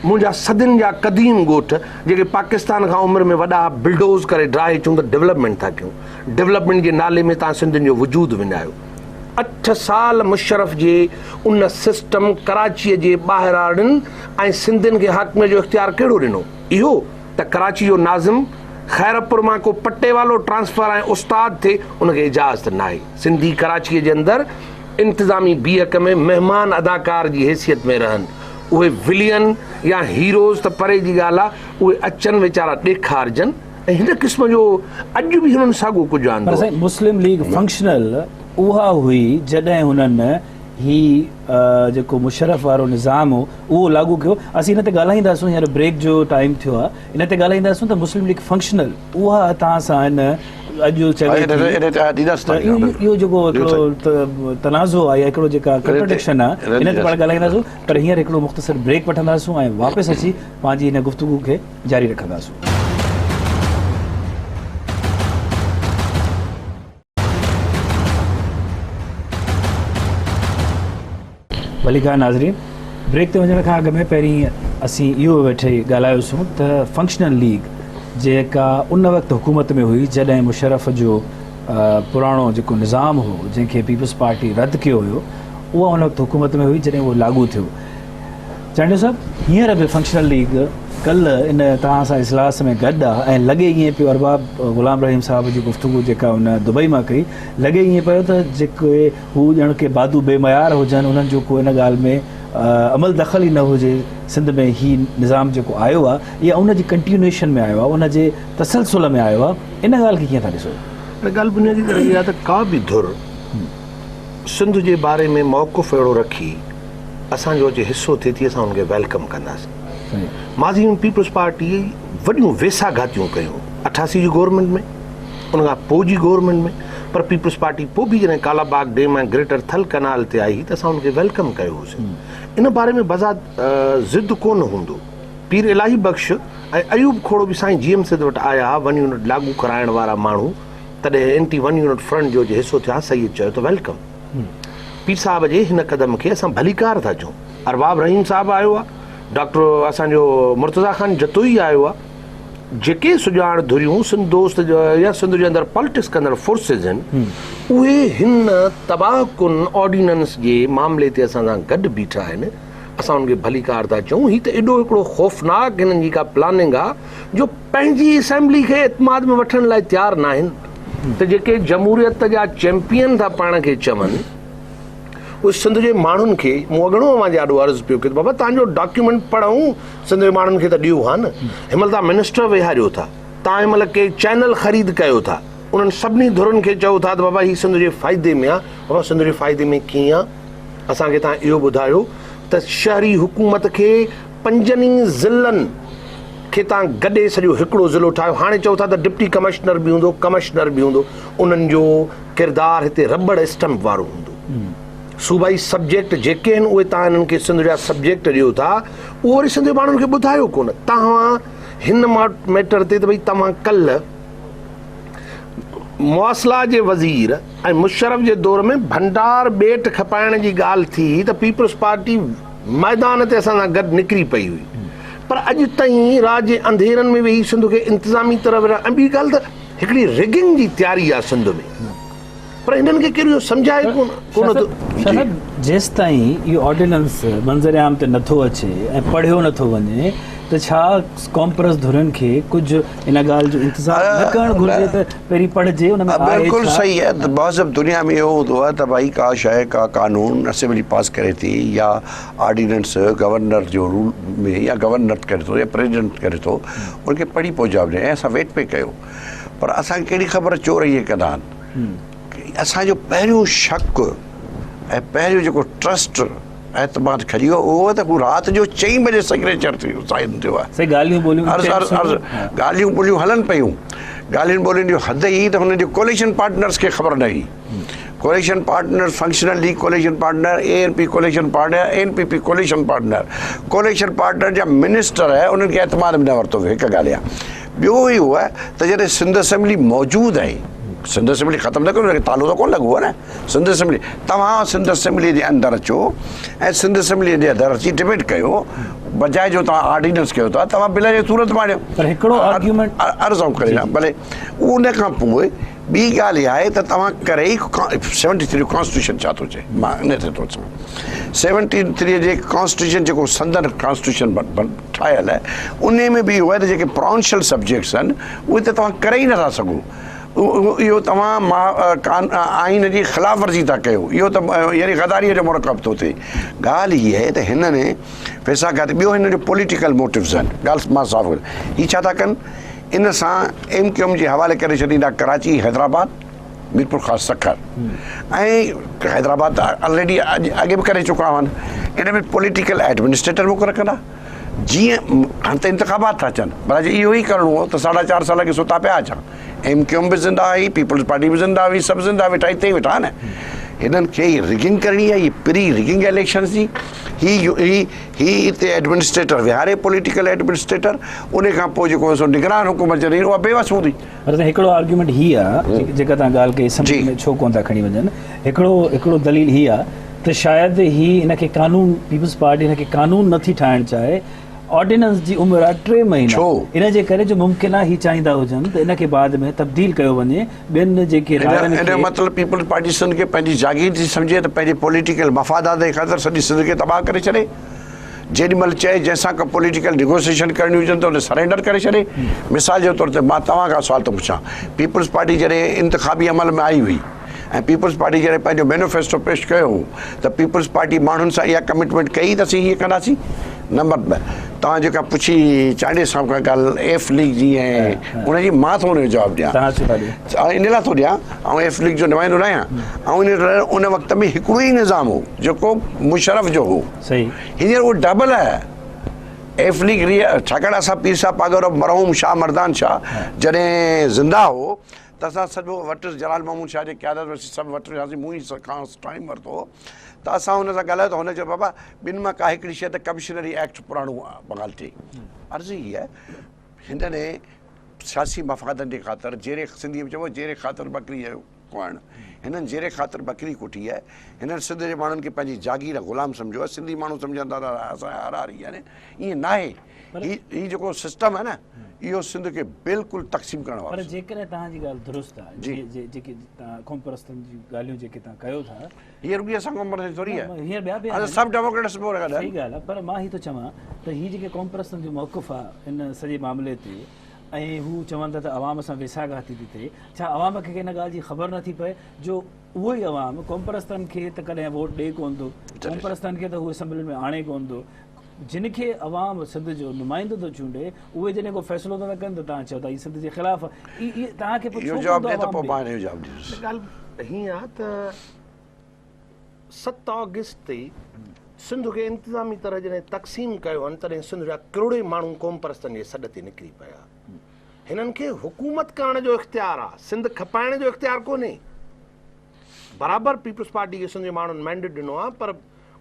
मुंहिंजा सदियुनि जा क़दीम ॻोठ जेके पाकिस्तान खां उमिरि में वॾा बिल्डोज़ करे ड्राए चऊं त डेवलपमेंट था कयूं, डेवलपमेंट जे नाले में तव्हां सिंधियुनि जो वजूद विञायो। 8 साल मुशरफ़ जे उन सिस्टम कराचीअ जे ॿाहिराड़नि ऐं सिंधियुनि खे हाकमियत जो इख़्तियार कहिड़ो ॾिनो? इहो त कराची जो नाज़िम खैरपुर मां को पटे वालो ट्रांसफर ऐं उस्ताद थिए उनखे इजाज़त न आहे। सिंधी कराचीअ जे अंदरि इंतिज़ामी बीहक में महिमान अदाकार जी हैसियत में रहनि, उहे विलियन या हीरोज़ त परे जी ॻाल्हि आहे, उहे अचनि वीचारा ॾेखारिजनि, ऐं हिन क़िस्म जो अॼु बि हुननि साॻियो कुझु आंदो। मुस्लिम लीग फंक्शनल उहा हुई जॾहिं हुननि ही जेको मुशरफ़ वारो निज़ाम हो उहो लागू कयो। असीं इन ते ॻाल्हाईंदासीं, हींअर ब्रेक जो टाइम थियो आहे, इन ते ॻाल्हाईंदासीं त मुस्लिम लीग फंक्शनल उहा तव्हां सां हिन अॼु इहो जेको हिकिड़ो तनाज़ो आहे या हिकिड़ो जेका कॉन्ट्रडिक्शन आहे, इन ते पाण ॻाल्हाईंदासीं। पर हींअर हिकिड़ो मुख़्तसिर ब्रेक वठंदासीं ऐं वापसि अची पंहिंजी हिन गुफ़्तगू खे जारी रखंदासीं। भलीका नाज़रीन, ब्रेक ते वञण खां अॻु में पहिरीं असीं इहो वेठे ॻाल्हायोसीं त फंक्शनल लीग जेका उन वक़्तु हुकूमत में हुई जॾहिं मुशरफ़ जो पुराणो जेको निज़ाम हो जंहिंखे पीपल्स पार्टी रद्द कयो हुयो, उहा उन वक़्तु हुकूमत में हुई जॾहिं उहो लागू थियो। चांडू साहब, हींअर बि फंक्शनल लीग कल्ह इन तव्हां सां इजलास में गॾु आहे ऐं लॻे ईअं पियो, अरबाब ग़ुलाम रहीम साहिब जी गुफ़्तगू जेका हुन दुबई मां कई, लॻे ईअं पियो त जेके हू ॼण के बादू बेमयार हुजनि, उन्हनि जो को इन ॻाल्हि में अमल दख़ल ई न हुजे सिंध में ही निज़ाम जेको आयो आहे या उन जी कंटिन्यूएशन में आयो आहे, उन जे तसलसल में आयो आहे, इन ॻाल्हि खे कीअं था ॾिसो? ॻाल्हि बुनियादी तरह इहा त का बि धुर सिंध जे बारे में मौक़ुफ़ अहिड़ो रखी असांजो जे हिसो थिए थी, असां हुनखे वेलकम कंदासीं। माज़ी में पीपल्स पार्टी वॾियूं वेसाघातियूं कयूं 88 जी गवर्नमेंट में, उन खां पोइ जी गवर्नमेंट में, पर पीपल्स पार्टी पोइ बि जॾहिं कालाबाग डैम ऐं ग्रेटर थल कनाल ते आई त असां हुनखे वेलकम कयो होसीं। इन बारे में बज़ात ज़िद कोन हूंदो। पीर इलाही बख़्श ऐं अयूब खोड़ो बि साईं GM सिंध वटि आया, 1 यूनिट लागू कराइण वारा माण्हू, तॾहिं एंटी 1 यूनिट फ्रंट जो जे हिसो थिया, सही चयो त वेलकम। पीर साहब जे हिन क़दम खे असां भलीकार था चऊं। अरबाब रहीम साहब आयो आहे, डॉक्टर असांजो मुर्तज़ा ख़ान जतोई आयो आहे, जेके सुञाण धुरियूं सिंध दोस्त या सिंध जे अंदरि पॉलिटिक्स कंदड़ फोर्सिस आहिनि, उहे हिन तबाहकुन ऑर्डिनेंस जे मामले ते असां सां गॾु बीठा आहिनि। असां हुनखे भलीकार था चऊं। हीअ त एॾो हिकिड़ो ख़ौफ़नाक हिननि जी का प्लानिंग आहे जो पंहिंजी असेंबली खे एतमाद में वठण लाइ तयारु न आहिनि। त जेके जमहूरियत जा चैंपियन था पाण खे चवनि, उहे सिंध जे माण्हुनि खे, मूं अॻिणो मां ॾाढो अर्ज़ु पियो कि बाबा तव्हांजो डॉक्यूमेंट पढ़ूं, सिंध जे माण्हुनि खे त ॾियो हा न। हिनमहिल तव्हां मिनिस्टर वेहारियो था, तव्हां हिनमहिल के चैनल ख़रीद कयो था, उन्हनि सभिनी धुरनि खे चओ था त बाबा हीउ सिंध जे फ़ाइदे में आहे। बाबा सिंध जे फ़ाइदे में कीअं आहे? असांखे तव्हां इहो ॿुधायो त शहरी हुकूमत खे 5 ज़िलनि खे तव्हां गॾे सॼो हिकिड़ो ज़िलो ठाहियो। हाणे चओ था त डिप्टी कमिश्नर बि हूंदो, कमिश्नर बि हूंदो, उन्हनि जो किरदारु हिते रबड़ स्टम्प वारो हूंदो। सूबाई सब्जेक्ट जेके आहिनि उहे तव्हां हिननि खे सिंध जा सब्जेक्ट ॾियो था, उहो वरी सिंध जे माण्हुनि खे ॿुधायो कोन। तव्हां हिन मैटर ते त भई तव्हां कल्ह मुआसला जे वज़ीर ऐं मुशर्रफ जे दौर में भंडार ॿेट खपाइण जी ॻाल्हि थी त पीपल्स पार्टी मैदान ते असां सां गॾु निकिरी पई हुई, पर अॼु ताईं रात जे अंधेरनि में वेही सिंध खे इंतिज़ामी तरह विढ़ा। ऐं ॿी ॻाल्हि त हिकिड़ी रिगिंग जी तयारी आहे सिंध में, पर हिननि खे कहिड़ो सम्झाए कोन। जेसि ताईं इहो ऑर्डिनेंस मंज़र आम ते नथो अचे ऐं पढ़ियो नथो वञे त छा कॉम्प्रेस धुरनि खे कुझु इन ॻाल्हि जो इंतज़ारु न करणु घुरिजे त पहिरीं पढ़िजे उन में? बिल्कुलु सही आहे। त मज़हब दुनिया में इहो हूंदो आहे त भई का शइ, का कानून असेंबली पास करे थी या ऑर्डिनेंस गवर्नर जो रूल में या गवर्नर करे थो या प्रेसिडेंट करे थो, उनखे पढ़ी पोइ जवाबु ॾिए। ऐं असां वेट पे कयो, पर असांखे कहिड़ी ख़बर चोर इहे कंदा आहिनि। असांजो पहिरियों शक ऐं पहिरियों जेको ट्रस्ट एतमाद खरी वियो उहो त हू राति जो 4 बजे सिग्नेचर साइन थियो आहे। ॻाल्हियूं ॿोलियूं हलनि पियूं। ॻाल्हियुनि ॿोलियुनि जो हद ई त हुननि जो कोलिशन पार्टनर्स खे ख़बर न हुई। Coalition partner, functionally coalition partner, ANP coalition partner, NPP coalition partner, coalition partner जा मिनिस्टर आहे, उन्हनि खे एतमाद में न वरितो वियो। हिकु ॻाल्हि आहे। ॿियो इहो आहे त जॾहिं सिंध असेंबली मौजूदु आहे, सिंध असेंबली ख़तमु न कयो, तालो त कोन लॻो आहे न। सिंध असेंबली, तव्हां सिंध असेंबली जे अंदरि अचो ऐं सिंध असेंबली जे अंदरि अची डिबेट कयो, बजाए जो तव्हां ऑर्डिनेंस कयो था, तव्हां बिल जे सूरत में आणियो। पर हिकिड़ो आर्ग्यूमेंट अर्ज़ु करे न भले। उन खां पोइ ॿी ॻाल्हि इहा आहे त तव्हां करे ई 73 कॉन्स्टिट्यूशन छा थो चए, मां इन ते थो चवां। 73 जे कॉन्स्टिट्यूशन जेको संदन कॉन्स्टिट्यूशन ठाहियल आहे, उन में बि इहो आहे त जेके प्रोविंशियल सब्जेक्ट्स आहिनि उहे त तव्हां करे ई नथा सघो। इहो तव्हां आइन जी ख़िलाफ़ वर्ज़ी था कयो। इहो त यानी गदारीअ जो मुरकब थो थिए। ॻाल्हि इहा आहे त हिननि पैसा खाते, ॿियो हिन जो पॉलिटिकल मोटिव्स आहिनि। ॻाल्हि मां साफ़ करियो, हीअ छा था कनि, इन सां MQM जे हवाले करे छॾींदा कराची, हैदराबाद, मीरपुर ख़ासि सखर ऐं हैदराबाद ऑलरेडी अॻे बि करे चुका हुआ। इन में पॉलिटिकल एडमिनिस्ट्रेटर मुक़ररु कंदा। जीअं हाणे त इंतिखाबात था अचनि, पर अॼु इहो ई करिणो हो त 4.5 साल खे सुता पिया अचां। MQM बि ज़िंदा हुई, पीपल्स पार्टी बि ज़िंदा हुई, सभु ज़िंदा वेठा हिते ई वेठा न। हिननि खे रिगिंग करणी आहे, हीअ प्री रिगिंग इलेक्शन्स जी। ही हिते एडमिनिस्ट्रेटर विहारे, पॉलिटिकल एडमिनिस्ट्रेटर, उन खां पोइ जेको सो निगरान हुकूमत जॾहिं उहा बेवस हूंदी। पर हिकिड़ो आर्ग्यूमेंट हीअ आहे जेका तव्हां ॻाल्हि कई, सम्झ में छो कोन था खणी वञनि। हिकिड़ो दलील हीअ आहे त शायदि ही हिनखे कानून, पीपल्स पार्टी हिनखे कानून नथी ठाहिणु चाहे। ऑर्डिनेंस जी उमिरि आहे 3 महीना, इन जे करे जो मुमकिन आहे ही चाहींदा हुजनि त इनखे बाद में तब्दील कयो वञे। ॿियनि जेके मतिलबु पीपल्स पार्टी सिंध खे पंहिंजी जागीर थी सम्झे त पंहिंजे पॉलिटिकल मफ़ादात जे ख़ातिर सॼी सिंध खे तबाह करे छॾे। जेॾीमहिल चए जंहिंसां का पॉलिटिकल निगोसिएशन करणी हुजनि त उन सरेंडर करे छॾे। मिसाल जे तौर ते मां तव्हां खां सुवाल थो पुछां, पीपल्स पार्टी जॾहिं इंतिखाबी अमल में आई हुई ऐं पीपल्स पार्टी जॾहिं पंहिंजो मैनिफेस्टो पेश कयो त पीपल्स पार्टी माण्हुनि सां इहा कमिटमेंट कई त असीं हीअं कंदासीं। नंबर 2, तव्हां जेका पुछी चांडे साहिब खां ॻाल्हि एफ लीग जी ऐं उनजी, मां थो हुनजो जवाबु ॾियां, इन लाइ थो ॾियां, ऐं एफ लीग जो नुमाइंदो न आहियां, ऐं इन लाइ उन वक़्त में हिकिड़ो ई निज़ाम हो जेको मुशरफ जो हो। सही, हींअर उहो डबल आहे। एफ लीग छाकाणि असां पीर साहिब पागौर मरहूम शाह मर्दान शाह जॾहिं ज़िंदा हो त असां सॼो वटि जलाल महमूद शाह जे क़यादत में सभु वटि वियासीं, मूं ई खां टाइम वरितो हो, त असां हुन सां ॻाल्हायो त हुन चयो बाबा ॿिनि मां का हिकिड़ी शइ त कमिशनरी एक्ट पुराणो बहाल थिए। अर्ज़ु ई आहे, हिननि सियासी मफ़ादनि जे ख़ातिर जेरे, सिंधीअ में चइबो जेरे ख़ातिर बकरी जो कुआण, हिननि जेरे ख़ातिर बकरी कुटी आहे। हिननि सिंध जे माण्हुनि खे पंहिंजी जागीर गुलाम सम्झो आहे। सिंधी माण्हू सम्झंदा त असां हरारी आहिनि, ईअं न आहे। हीउ जेको सिस्टम आहे न, इहो सिंध खे बिल्कुलु तक़सीम करण वारो। पर जेकॾहिं तव्हांजी ॻाल्हि दुरुस्त आहे, जेके तव्हां क़ौम परस्तनि जी ॻाल्हियूं जेके तव्हां कयो था, हीअ रुॻी असां क़ौम परस्ती थोरी आहे, हींअर ॿिया बि आहिनि, सभु डेमोक्रेट्स पोइ गॾु। सही ॻाल्हि आहे, पर मां हीअ थो चवां त हीअ जेके क़ौम परस्तनि जो मौक़िफ़ आहे हिन सॼे मामले ते, ऐं हू चवनि था त अवाम सां वेसाघाती थी थिए, छा अवाम खे हिन ॻाल्हि जी ख़बर नथी पए जो उहो ई अवाम क़ौम परस्तनि खे त कॾहिं वोट ॾिए कोन थो, क़ौम परस्तनि खे त उहे असेंबली में आणे कोन थो, जिन खे अवाम सिंध जो नुमाइंदो थो चूंडे, उहे जॾहिं को फ़ैसिलो था कनि त तव्हां चओ था हीअ सिंध जे ख़िलाफ़। तव्हांखे इहो जवाबु ॾिए त पोइ मां हिनजो जवाबु ॾींदुसि। ॻाल्हि हीअं आहे त 7 ऑगस्ट ते सिंध खे इंतिज़ामी तरह जॾहिं तक़सीम कयो वञे तॾहिं सिंध जा करोड़े माण्हू क़ौम परस्तनि जे सॾ ते निकिरी पिया। हिननि खे हुकूमत करण जो इख़्तियार आहे, सिंध खपाइण जो इख़्तियार कोन्हे। बराबरि पीपल्स पार्टी खे सिंध जे माण्हुनि मैंडेट ॾिनो आहे, पर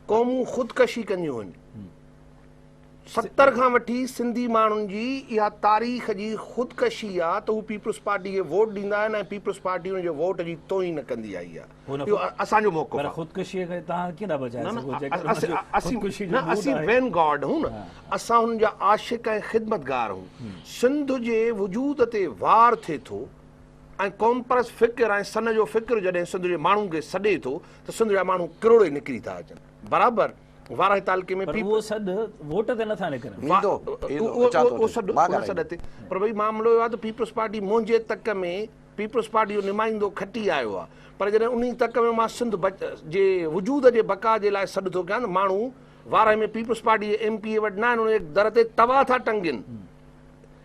क़ौमूं ख़ुदकशी कंदियूं आहिनि। 70 खां वठी सिंधी माण्हुनि जी इहा तारीख़ जी ख़ुदकशी आहे त हू पीपल्स पार्टी खे वोट ॾींदा आहिनि ऐं पीपल्स पार्टी हुनजे वोट जी तोहीन कंदी आई आहे। इहो असांजो मौक़िफ़ आहे। ख़ुदकुशीअ खे तव्हां कीअं था बचाए सघो? असीं वेन गॉड हूं न, असां हुननि जा आशिक़ ऐं ख़िदमतगार हूं। सिंध जे वजूद ते वार थिए थो ऐं क़ौम परस्त फ़िक्र ऐं सन जो फ़िक्र जॾहिं सिंध जे माण्हुनि खे सॾे थो त सिंध जा माण्हू किरोड़े निकिरी था अचनि। बराबरि वाराह तालुके में उहो सॾ वोट ते नथा निकिरनि, उहो सॾ ते। पर भई मामिलो इहो आहे त पीपल्स पार्टी मुंहिंजे तक में पीपल्स पार्टी जो नुमाइंदो खटी आयो आहे, पर जॾहिं उन तक में मां सिंध जे वजूद जे बका जे लाइ सॾु थो कयां न, माण्हू वाराह में पीपल्स पार्टी जे MP वटि न आहिनि, उनजे दर ते तवा था टंगनि,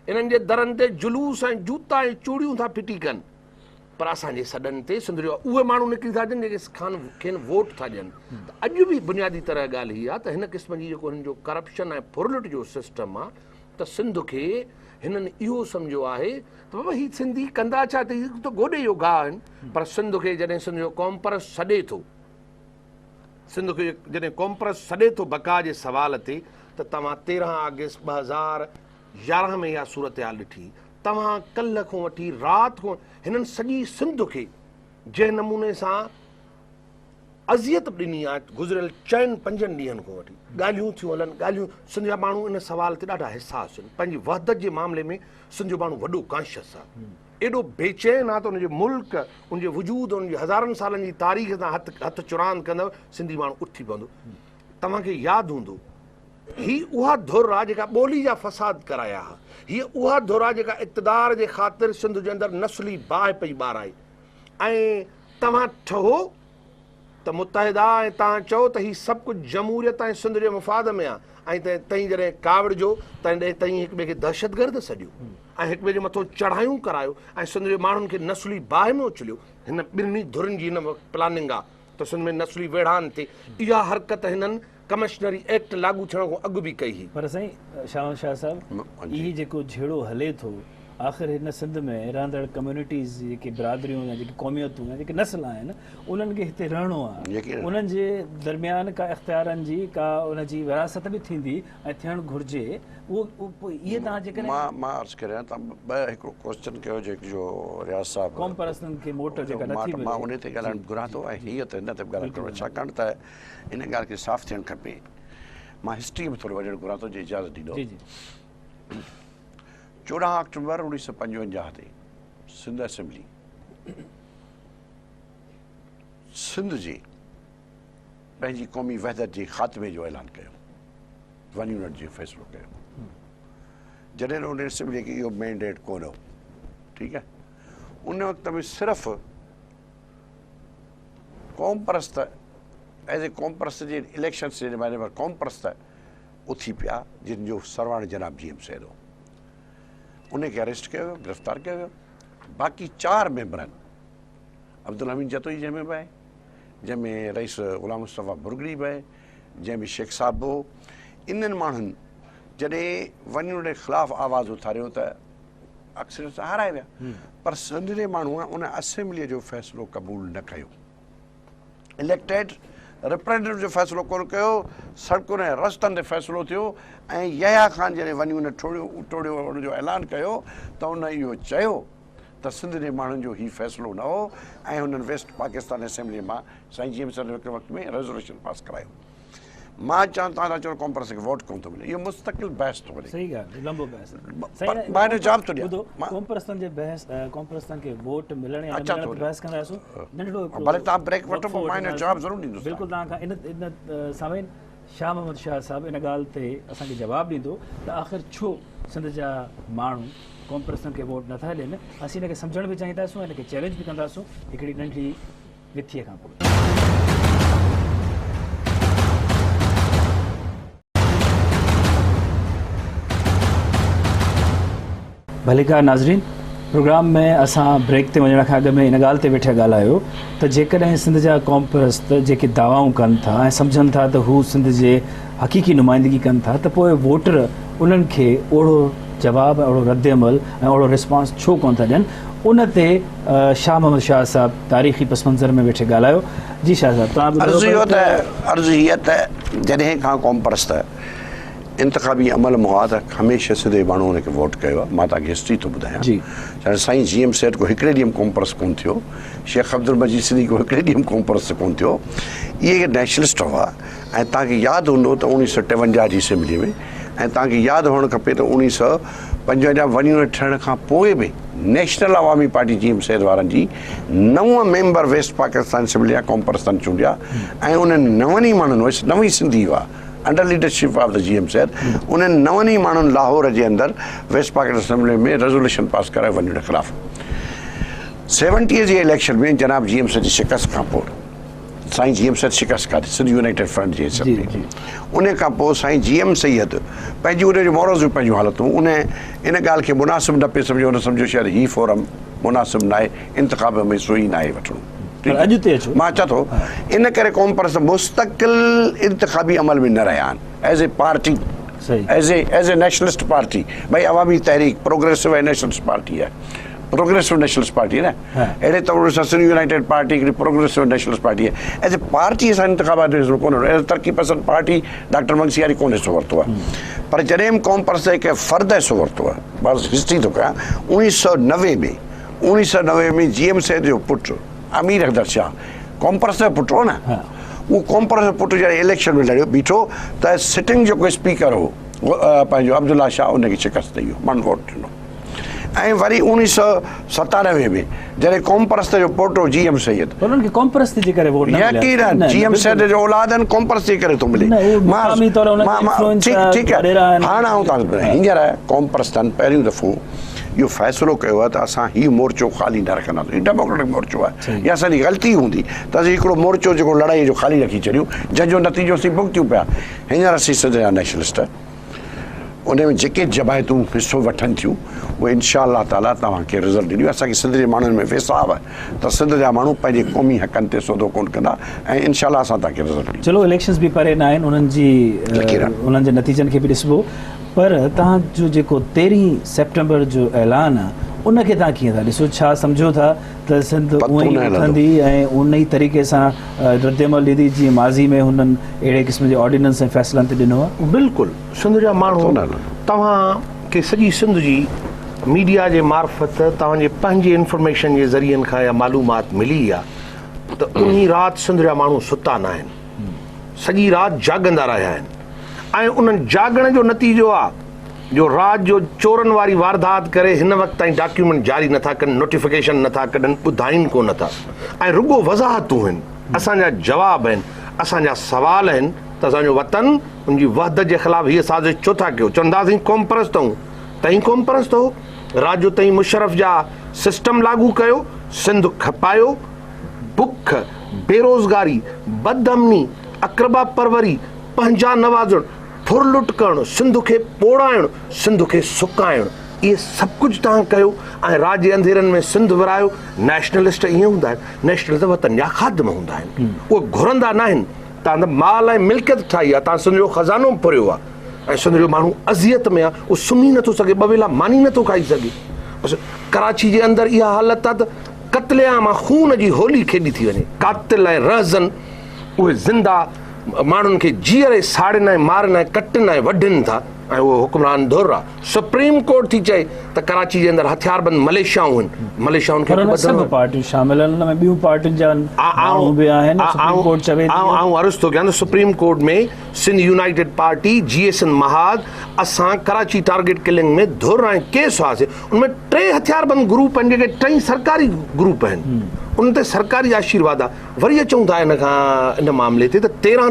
इन्हनि जे दरनि ते जुलूस ऐं जूता ऐं चूड़ियूं था फिटी कनि, पर असांजे सॾनि ते सिंध जो उहे माण्हू निकिरी था अचनि जेके खेनि वोट था ॾियनि। त अॼु बि बुनियादी तरह ॻाल्हि हीअ आहे त हिन क़िस्म जी जेको हिन जो करप्शन ऐं फुरलट जो सिस्टम आहे, त सिंध खे हिननि इहो सम्झो आहे त बाबा हीअ सिंधी कंदा छा, त हीअ त गोॾे जो गाह आहिनि। पर सिंध खे जॾहिं सिंध जो क़ौम परस्त सॾे थो, सिंध खे जॾहिं क़ौम परस्त सॾे थो बका जे सवाल ते, त तव्हां 13 अगस्त 2011 में इहा सूरत हाल ॾिठी। तव्हां कल्ह खां वठी राति खां हिननि सॼी सिंध खे जंहिं नमूने सां अज़ियत ॾिनी आहे गुज़िरियल 4-5 ॾींहंनि खां वठी, ॻाल्हियूं थियूं हलनि, ॻाल्हियूं सिंध जा माण्हू इन सवाल ते ॾाढा हिसास आहिनि। पंहिंजी वहदत जे मामले में सिंध जो माण्हू वॾो कॉन्शियस आहे, एॾो बेचैन आहे त उनजे मुल्क, उनजे वजूद, उनजी हज़ारनि सालनि जी तारीख़ सां हथ चुरांद कंदव, सिंधी माण्हू उथी पवंदो। तव्हांखे यादि हूंदो, ही उहा धुर आहे जेका ॿोली जा फ़साद कराया हुआ, हीअ उहा धुर आहे जेका इक़्तिदार जे ख़ातिर सिंध जे अंदरि नस्ली बाहि पई ॿाराए। ऐं तव्हां ठहो त मुतहिदा ऐं तव्हां चओ त हीउ सभु कुझु जमहूरियत ऐं सिंध जे मुफ़ाद में आहे, ऐं तईं जॾहिं कावड़ जो तईं हिक ॿिए खे दहशतगर्द सॼियो ऐं हिक ॿिए जे मथां चढ़ायूं करायो ऐं सिंध जे माण्हुनि खे नस्ली बाहि में उछलियो। हिन ॿिन्ही धुरनि जी हिन वक़्तु प्लानिंग आहे त सिंध में नस्ली वेढ़ान थिए। इहा हरकत हिननि कमिशनरी एक्ट लागू थियण खां अॻु बि कई हुई। पर साईं शाह साहिबु, इहो जेको झेड़ो हले थो, आख़िर हिन सिंध में रहंदड़ कम्यूनिटीज़ जेके बिरादरियूं या जेके क़ौमियतूं या जेके नस्ल आहिनि, उन्हनि खे हिते रहणो आहे, उन्हनि जे दरमियान का इख़्तियारनि जी का उनजी विरासत बि थींदी ऐं थियणु घुरिजे। उहो इहे तव्हां जेकॾहिं मां अर्ज़ु करियां त ॿ हिकिड़ो क्वेश्चन कयो जेको रियाज़ साहिबु क़ौम परस्तनि खे मोट जेका नथी मिले, मां उन ते ॻाल्हाइणु घुरां थो ऐं हीअ त हिन ते ॻाल्हाइणु घुरां, छाकाणि त इन ॻाल्हि खे साफ़ु थियणु खपे। मां हिस्ट्री में थोरो वञणु घुरां थो, जी इजाज़त ॾींदो। 14 अक्टूबर 1955 ते सिंध असेंबली सिंध जी पंहिंजी क़ौमी वहदत जे ख़ात्मे जो ऐलान कयो, 1 यूनिट जो फ़ैसिलो कयो। जॾहिं उन असेंबली खे इहो मैंडेट कोन हो, ठीकु आहे, उन वक़्त में सिर्फ़ु क़ौम परस्त एज़ ए क़ौम परस्त जे इलेक्शन जे बारे में क़ौम परस्त उथी पिया जिन जो सरवाण जनाब GM सैद हो उनखे अरेस्ट कयो वियो गिरफ़्तार कयो वियो बाक़ी 4 मेंबर आहिनि अब्दुल हमीद जतोई जंहिंमें बि आहे जंहिंमें रईस ग़ुलाम मुस्तफ़ा बुरगड़ी बि आहे जंहिंमें शेख साहब हो इन्हनि माण्हुनि जॾहिं वञण जे ख़िलाफ़ु आवाज़ उथारियो त अक्सरियत सां हाराए विया पर सिंध जे माण्हूअ उन असेंबलीअ जो फ़ैसिलो क़बूल न कयो इलेक्टेड रिप्रेजेंटेटिव जो फ़ैसिलो कोन कयो सड़कुनि ऐं रस्तनि ते फ़ैसिलो थियो ऐं यहया ख़ान जॾहिं वञी उन टोड़ियो उनजो ऐलान कयो त उन इहो चयो त सिंध जे माण्हुनि जो हीउ फ़ैसिलो न हो ऐं हुननि वेस्ट पाकिस्तान असेंबलीअ मां साईं GM सैद हिकु वक़्त में रेज़ोल्यूशन पास करायो मां चवां तव्हां था चओ क़ौम परस्त खे वोट कोन थो मिले इहो मुस्तक़िल बहस थो वञे सही ॻाल्हि लंबो बहस मां हिन जो जवाबु थो ॾियां क़ौम परस्तनि जे बहस क़ौम परस्तनि खे वोट मिलण या न अच्छा मिलण थो ते बहस कंदासीं नंढड़ो भले तव्हां ब्रेक वठो पोइ मां हिन जो जवाबु ज़रूरु ॾींदुसि बिल्कुलु तव्हां खां इन सामिन शाह मोहम्मद शाह साहिबु इन ॻाल्हि ते असांखे जवाबु ॾींदो त आख़िर छो सिंध जा माण्हू क़ौम परस्तनि खे वोट नथा ॾियनि असीं हिनखे सम्झण बि चाहींदासीं हिनखे चैलेंज बि कंदासीं हिकिड़ी नंढी विथीअ खां पोइ भलीकार नाज़रीन प्रोग्राम में असां ब्रेक ते वञण खां अॻु में इन ॻाल्हि ते वेठा ॻाल्हायो त जेकॾहिं सिंध जा क़ौम परस्त जेके दावाऊं कनि था ऐं सम्झनि था त हू सिंध जे हक़ीक़ी नुमाइंदगी कनि था त पोइ वोटर उन्हनि खे ओड़ो जवाबु ओड़ो रद्दमल ऐं ओड़ो रिस्पॉन्स छो कोन था ॾियनि उन ते शाह मोहम्मद शाह साहिबु तारीख़ी पस मंज़र में वेठे ॻाल्हायो जी शाह साहिबु तव्हां अर्ज़ु हीअ त जॾहिं खां क़ौम परस्त इंतख़ाबी अमल हुआ त हमेशह सिधे माण्हू हुनखे वोट कयो आहे मां तव्हांखे हिस्ट्री थो ॿुधायां जी साईं GM सैद को हिकिड़े ॾींहुं क़ौम परस्त कोन थियो शेख अब्दुल मजीद सिद्दीक़ी को हिकिड़े ॾींहुं क़ौम परस्त कोन थियो इहे नेशनलिस्ट हुआ ऐं तव्हांखे यादि हूंदो त 1953 जी असेंबली में ऐं तव्हांखे यादि हुअणु खपे त 1955 वञण थियण खां पोइ बि नेशनल अवामी पार्टी GM सैद वारनि जी 9 मेंबर वेस्ट पाकिस्तान असेंबली जा क़ौम परस्तनि चूंडिया ऐं उन्हनि 9 ई माण्हुनि नवी सिंधी हुआ under leadership of the GM Syed उन्हनि 9 ई माण्हुनि लाहौर जे अंदरि वेस्ट पाकिस्तान असेंबली में रेज़ोल्यूशन पास करायो वञण जे ख़िलाफ़ु 70 जे इलेक्शन में जनाब GM सैद जी शिकस्त खां पोइ साईं GM सैद शिकस्त खाधी सिंध यूनाइटेड फ्रंट जी असेंबली उन खां पोइ साईं GM सैद पंहिंजी उनजो मॉरल्स बि पंहिंजूं हालतूं उन इन ॻाल्हि खे मुनासिबु न पियो सम्झो उन सम्झो शायदि हीउ फोरम मुनासिबु न आहे इंतिख़ाब में सुई न आहे वठणो अॼु ते अचो मां अचां थो इन करे क़ौम परस्त मुस्तक़िल इंतिख़ाबी अमल में न रहिया आहिनि as a party as a nationalist party भई अवामी तहरीक प्रोग्रेसिव ऐं नेशनलिस्ट पार्टी आहे प्रोग्रेसिव नेशनलिस्ट पार्टी है ना अहिड़े तौर सां सिंध यूनाइटेड पार्टी हिकिड़ी प्रोग्रेसिव नेशनलिस्ट पार्टी आहे एज़ ए पार्टी असां इंतिख़ाबात में कोन एज़ तरक़ी पसंद पार्टी डॉक्टर मंगसियारी कोन हिसो वरितो आहे पर जॾहिं बि क़ौम परस्त हिकु फ़र्द हिसो वरितो आहे बसि हिस्ट्री थो कयां 1990 में GM सैद जो पुटु अमीर अहमद शाह क़ौम परस्त जो पुटु हो न उहो क़ौम परस्त जो पुटु जॾहिं इलेक्शन में लड़ियो बीठो त सिटिंग जेको स्पीकर हो पंहिंजो अब्दुल्ला शाह उनखे शिकस्त ॾेई वियो माण्हू वोट ॾिनो ऐं वरी 1997 में जॾहिं क़ौम परस्त जो पोटो GM सैद उन्हनि खे क़ौम परस्ती जे करे वोट न यकीनन GM सैद जो औलाद आहिनि क़ौम परस्ती करे थो मिले ठीकु आहे हाणे आऊं तव्हां हींअर क़ौम परस्तनि पहिरियों दफ़ो इहो फ़ैसिलो कयो आहे त असां हीउ मोर्चो ख़ाली न रखंदासीं हीउ डेमोक्रेटिक मोर्चो आहे या असांजी ग़लती हूंदी त असीं हिकिड़ो मोर्चो जेको लड़ाई जो ख़ाली रखी छॾियूं जंहिंजो नतीजो असीं भुगतियूं पिया हींअर असीं सिंध जा नेशनलिस्ट उन में जेके जमायतूं हिसो वठनि थियूं उहे इंशा अल्लाह ताला तव्हांखे रिज़ल्ट ॾींदियूं असांखे सिंध जे माण्हुनि में वेसाव आहे त सिंध जा माण्हू पंहिंजे क़ौमी हक़नि ते सौदो कोन कंदा ऐं इंशा अल्लाह असां तव्हांखे रिज़ल्ट ॾींदासीं चलो इलेक्शन्स बि परे न आहिनि उन्हनि जे नतीजनि खे बि ॾिसबो पर तव्हांजो जेको 13 सेप्टेंबर जो ऐलान आहे उनखे तव्हां कीअं था ॾिसो छा सम्झो था त सिंध उअं ई उथंदी ऐं उन ई तरीक़े सां रद्दमल ॾींदी जीअं माज़ी में हुननि अहिड़े क़िस्म जे ऑर्डिनेंस ऐं फ़ैसिलनि ते ॾिनो आहे बिल्कुलु सिंध जा माण्हू तव्हांखे सॼी सिंध जी मीडिया जे मार्फत तव्हांजे पंहिंजे इंफॉर्मेशन जे ज़रियनि खां या मालूमात मिली आहे त उन राति सिंध जा माण्हू सुता न आहिनि सॼी राति जाॻंदा रहिया आहिनि ऐं उन्हनि जाॻण जो नतीजो आहे जो राति जो चोरनि वारी वारदात करे हिन वक़्त ताईं डॉक्यूमेंट जारी नथा कनि नोटिफिकेशन नथा कढनि ॿुधाइनि कोन था ऐं रुॻो वज़ाहतूं आहिनि असांजा जवाब आहिनि असांजा सवाल आहिनि त असांजो वतन उनजी वहदत जे ख़िलाफ़ु हीअ साज़िश छो था कयो चवंदासीं क़ौम परस्त आहियूं तईं क़ौम परस्त हो राति जो तईं मुशरफ जा सिस्टम लागू कयो सिंध खपायो बुख बेरोज़गारी, बदअमनी, अक़रबा परवरी, पंहिंजा नवाज़णु, फुर लुट करणु, सिंध खे पोड़ाइणु, सिंध खे सुकाइणु, इहे सभु कुझु तव्हां कयो ऐं राज जे अंधेरनि में सिंध विरायो। नेशनलिस्ट ईअं हूंदा आहिनि, नेशनलिस्ट वतन जा ख़ादिम हूंदा आहिनि, उहे घुरंदा न आहिनि। तव्हां त माल ऐं मिल्कियत ठाही आहे, तव्हां सिंध जो ख़ज़ानो पुरियो आहे ऐं सिंध जो माण्हू अज़ियत में आहे, उहो सुम्ही नथो सघे, ॿ वेला मानी नथो खाई सघे। बसि कराची जे अंदरि इहा हालत आहे त क़त्लेआम खून जी होली खेॾी थी वञे। कातिल ऐं रहज़न उहे ज़िंदा माण्हुनि खे जीअरे साड़नि ऐं मारनि ऐं कटनि ऐं वढनि था ऐं उहो हुक्मरान धुर आहे। सुप्रीम कोर्ट थी चए त कराची जे अंदरि हथियारबंद मलेशियाऊं आहिनि, मलेशियाउनि खे पार्टियूं शामिल आहिनि, हुन में ॿियूं पार्टियुनि जा माण्हू बि आहिनि। सुप्रीम कोर्ट चवे अर्ज़ु थो कयां त सुप्रीम कोर्ट में सिंध यूनाइटेड पार्टी, GSN महाद, असां कराची टारगेट किलिंग में धुर ऐं केस हुआसीं, उनमें 3 हथियारबंद ग्रुप आहिनि जेके 3 सरकारी ग्रुप आहिनि, उन ते सरकारी आशीर्वाद आहे। वरी अचूं था इन मामले ते त 13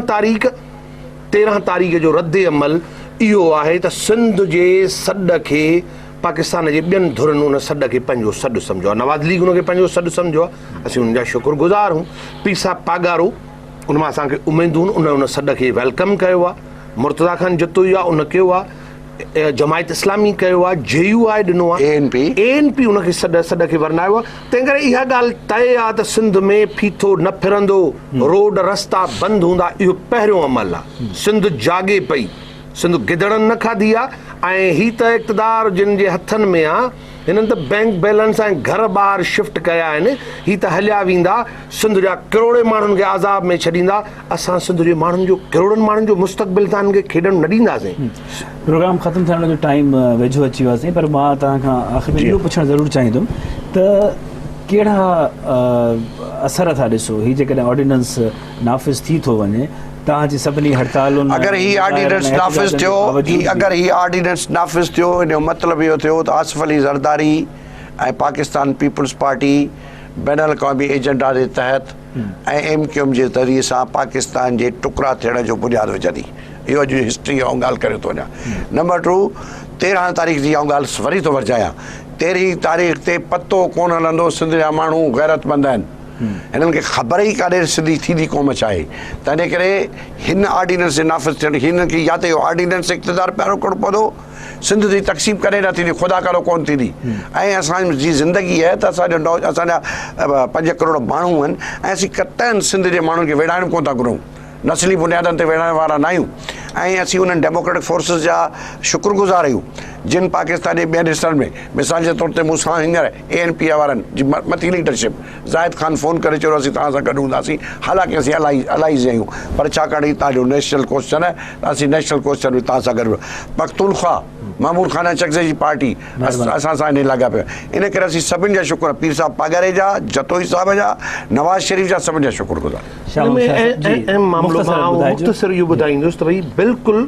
तारीख़ जो रद्द अमल इहो आहे त सिंध जे सॾ खे पाकिस्तान जे ॿियनि धुरनि उन सॾ खे पंहिंजो सॾु सम्झो आहे, नवाज़ लीग उनखे पंहिंजो सॾु सम्झो आहे। असीं उनजा शुक्रगुज़ार आहियूं। पीर साहिब पागारो, उन मां असांखे उमेदूं आहिनि, उन सॾ खे वेलकम कयो आहे। मुर्तज़ा ख़ान जतोई आहे, उन कयो आहे। जमायत इस्लामी कयो आहे, JUI ॾिनो आहे, ANP उनखे सॾ खे वरनायो आहे। तंहिं करे इहा ॻाल्हि तय आहे त सिंध में फीथो न फिरंदो, रोड रस्ता बंदि हूंदा। इहो पहिरियों अमल आहे। सिंध जागे पई, सिंध गिदड़नि न खाधी आहे ऐं ही त इक़्तिदार जिन जे हथनि में आहे, हिननि त बैंक बैलेंस ऐं घर ॿाहिरि शिफ्ट कया आहिनि। ही त हलिया वेंदा, सिंध जा करोड़े माण्हुनि खे आज़ाब में छॾींदा। असां सिंध जे माण्हुनि जो, करोड़नि माण्हुनि जो मुस्तक़बिल तव्हां खे खेॾणु न ॾींदासीं। प्रोग्राम ख़तमु थियण जो टाइम वेझो अची वियोसीं, पर मां तव्हां खां आख़िर में इहो पुछणु ज़रूरु चाहींदुमि त कहिड़ा असर था ॾिसो ही जेकॾहिं ऑर्डिनेंस नाफ़िज़ थी थो वञे, तव्हांजी सभिनी हड़तालुनि, अगरि ही ऑर्डिनेंस नाफ़िज़ थियो, इन जो मतिलबु इहो थियो त आसिफ अली ज़रदारी ऐं पाकिस्तान पीपल्स पार्टी बैन अल-अक़वामी एजेंडा जे तहत ऐं MQM जे ज़रिए सां पाकिस्तान जे टुकड़ा थियण जो बुनियादु विझंदी। इहो अॼु हिस्ट्री ऐं ॻाल्हि करे थो वञा। नंबर 2, 13 तारीख़ जी ॻाल्हि वरी थो वरजायां। 13 तारीख़ ते पतो कोन हलंदो सिंध जा माण्हू गैरतमंद आहिनि, हिननि खे ख़बर ई कान्हे सिंधी थींदी क़ौम छा आहे। तंहिं करे हिन ऑर्डिनेंस जे नाफ़िज़ थियण, हिन खे या त इहो ऑर्डिनेंस इक़्तिदार प्यारो करणो पवंदो, सिंध जी तक़सीम कॾहिं न थींदी, ख़ुदा करो कोन थींदी। ऐं असांजी ज़िंदगी आहे त असांजा 5 करोड़ माण्हू आहिनि ऐं असीं कतनि सिंध जे माण्हुनि खे विढ़ाइणु कोन था घुरूं, नस्ली बुनियादनि ते विढ़ाइण वारा न आहियूं। ऐं असीं उन्हनि डेमोक्रेटिक फोर्सिस जा शुक्रगुज़ार आहियूं जिन पाकिस्तान जे ॿियनि हिसनि में, मिसाल जे तौर ते मूंसां हींअर ANP वारनि जी मथी लीडरशिप ज़ाहिद ख़ान फ़ोन करे चयो असीं तव्हां सां गॾु हूंदासीं। हालांकि असीं अलाइज़ आहियूं, पर छाकाणि तव्हांजो नेशनल क्वेश्चन आहे त असीं नेशनल क्वेश्चन में तव्हां सां गॾु। पख्तूनख्वा महमूद खान चकज़ई जी पार्टी असां सां इन लॻा पिया। इन करे असीं सभिनि जा शुक्र, पीर साहिब पागारे जा, जतोई साहिब जा, नवाज़ शरीफ़ जा, सभिनि जा शुक्रगुज़ार। मुख़्तसर इहो ॿुधाईंदुसि त भई बिल्कुलु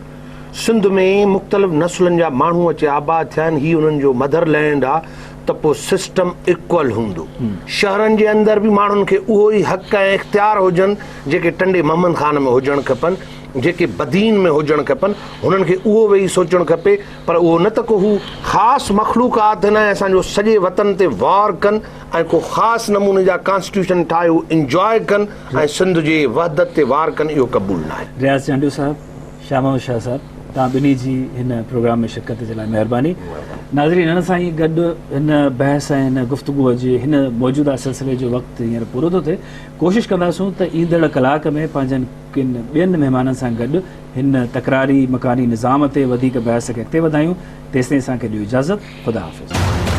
सिंध में मुख़्तलिफ़ नस्लनि जा माण्हू अचे आबाद थिया आहिनि, ही उन्हनि जो मदरलैंड आहे, त पोइ सिस्टम इक्वल हूंदो। शहरनि जे अंदरि बि माण्हुनि खे उहो ई हक़ ऐं इख़्तियार हुजनि जेके टंडे मोहम्मद ख़ान में हुजणु खपनि, जेके बदीन में हुजणु खपनि, हुननि खे उहो वेही सोचणु खपे। पर उहो न त को हू ख़ासि मख़लूक़ात न आहे असांजो सॼे वतन ते वार कनि ऐं को ख़ासि नमूने जा कॉन्स्टिट्यूशन ठाहे हू इंजॉय कनि ऐं सिंध जे वहदत ते वार कनि, इहो क़बूल न आहे। रियाज़ चांडियो साहिब, शाह महमूद शाह साहिब, तव्हां ॿिन्ही जी हिन प्रोग्राम में शिरकत जे लाइ महिरबानी। नाज़रीन, हिन सां ई गॾु हिन बहस ऐं हिन गुफ़्तगूअ जे हिन मौजूदा सिलसिले जो वक़्तु हींअर पूरो थो थिए। कोशिशि कंदासूं त ईंदड़ कलाक में पंहिंजनि किन ॿियनि महिमाननि सां गॾु हिन तकरारी मकानी निज़ाम ते वधीक बहस खे अॻिते वधायूं। तेसिताईं असांखे ॾियो इजाज़त। ख़ुदा हाफ़िज़।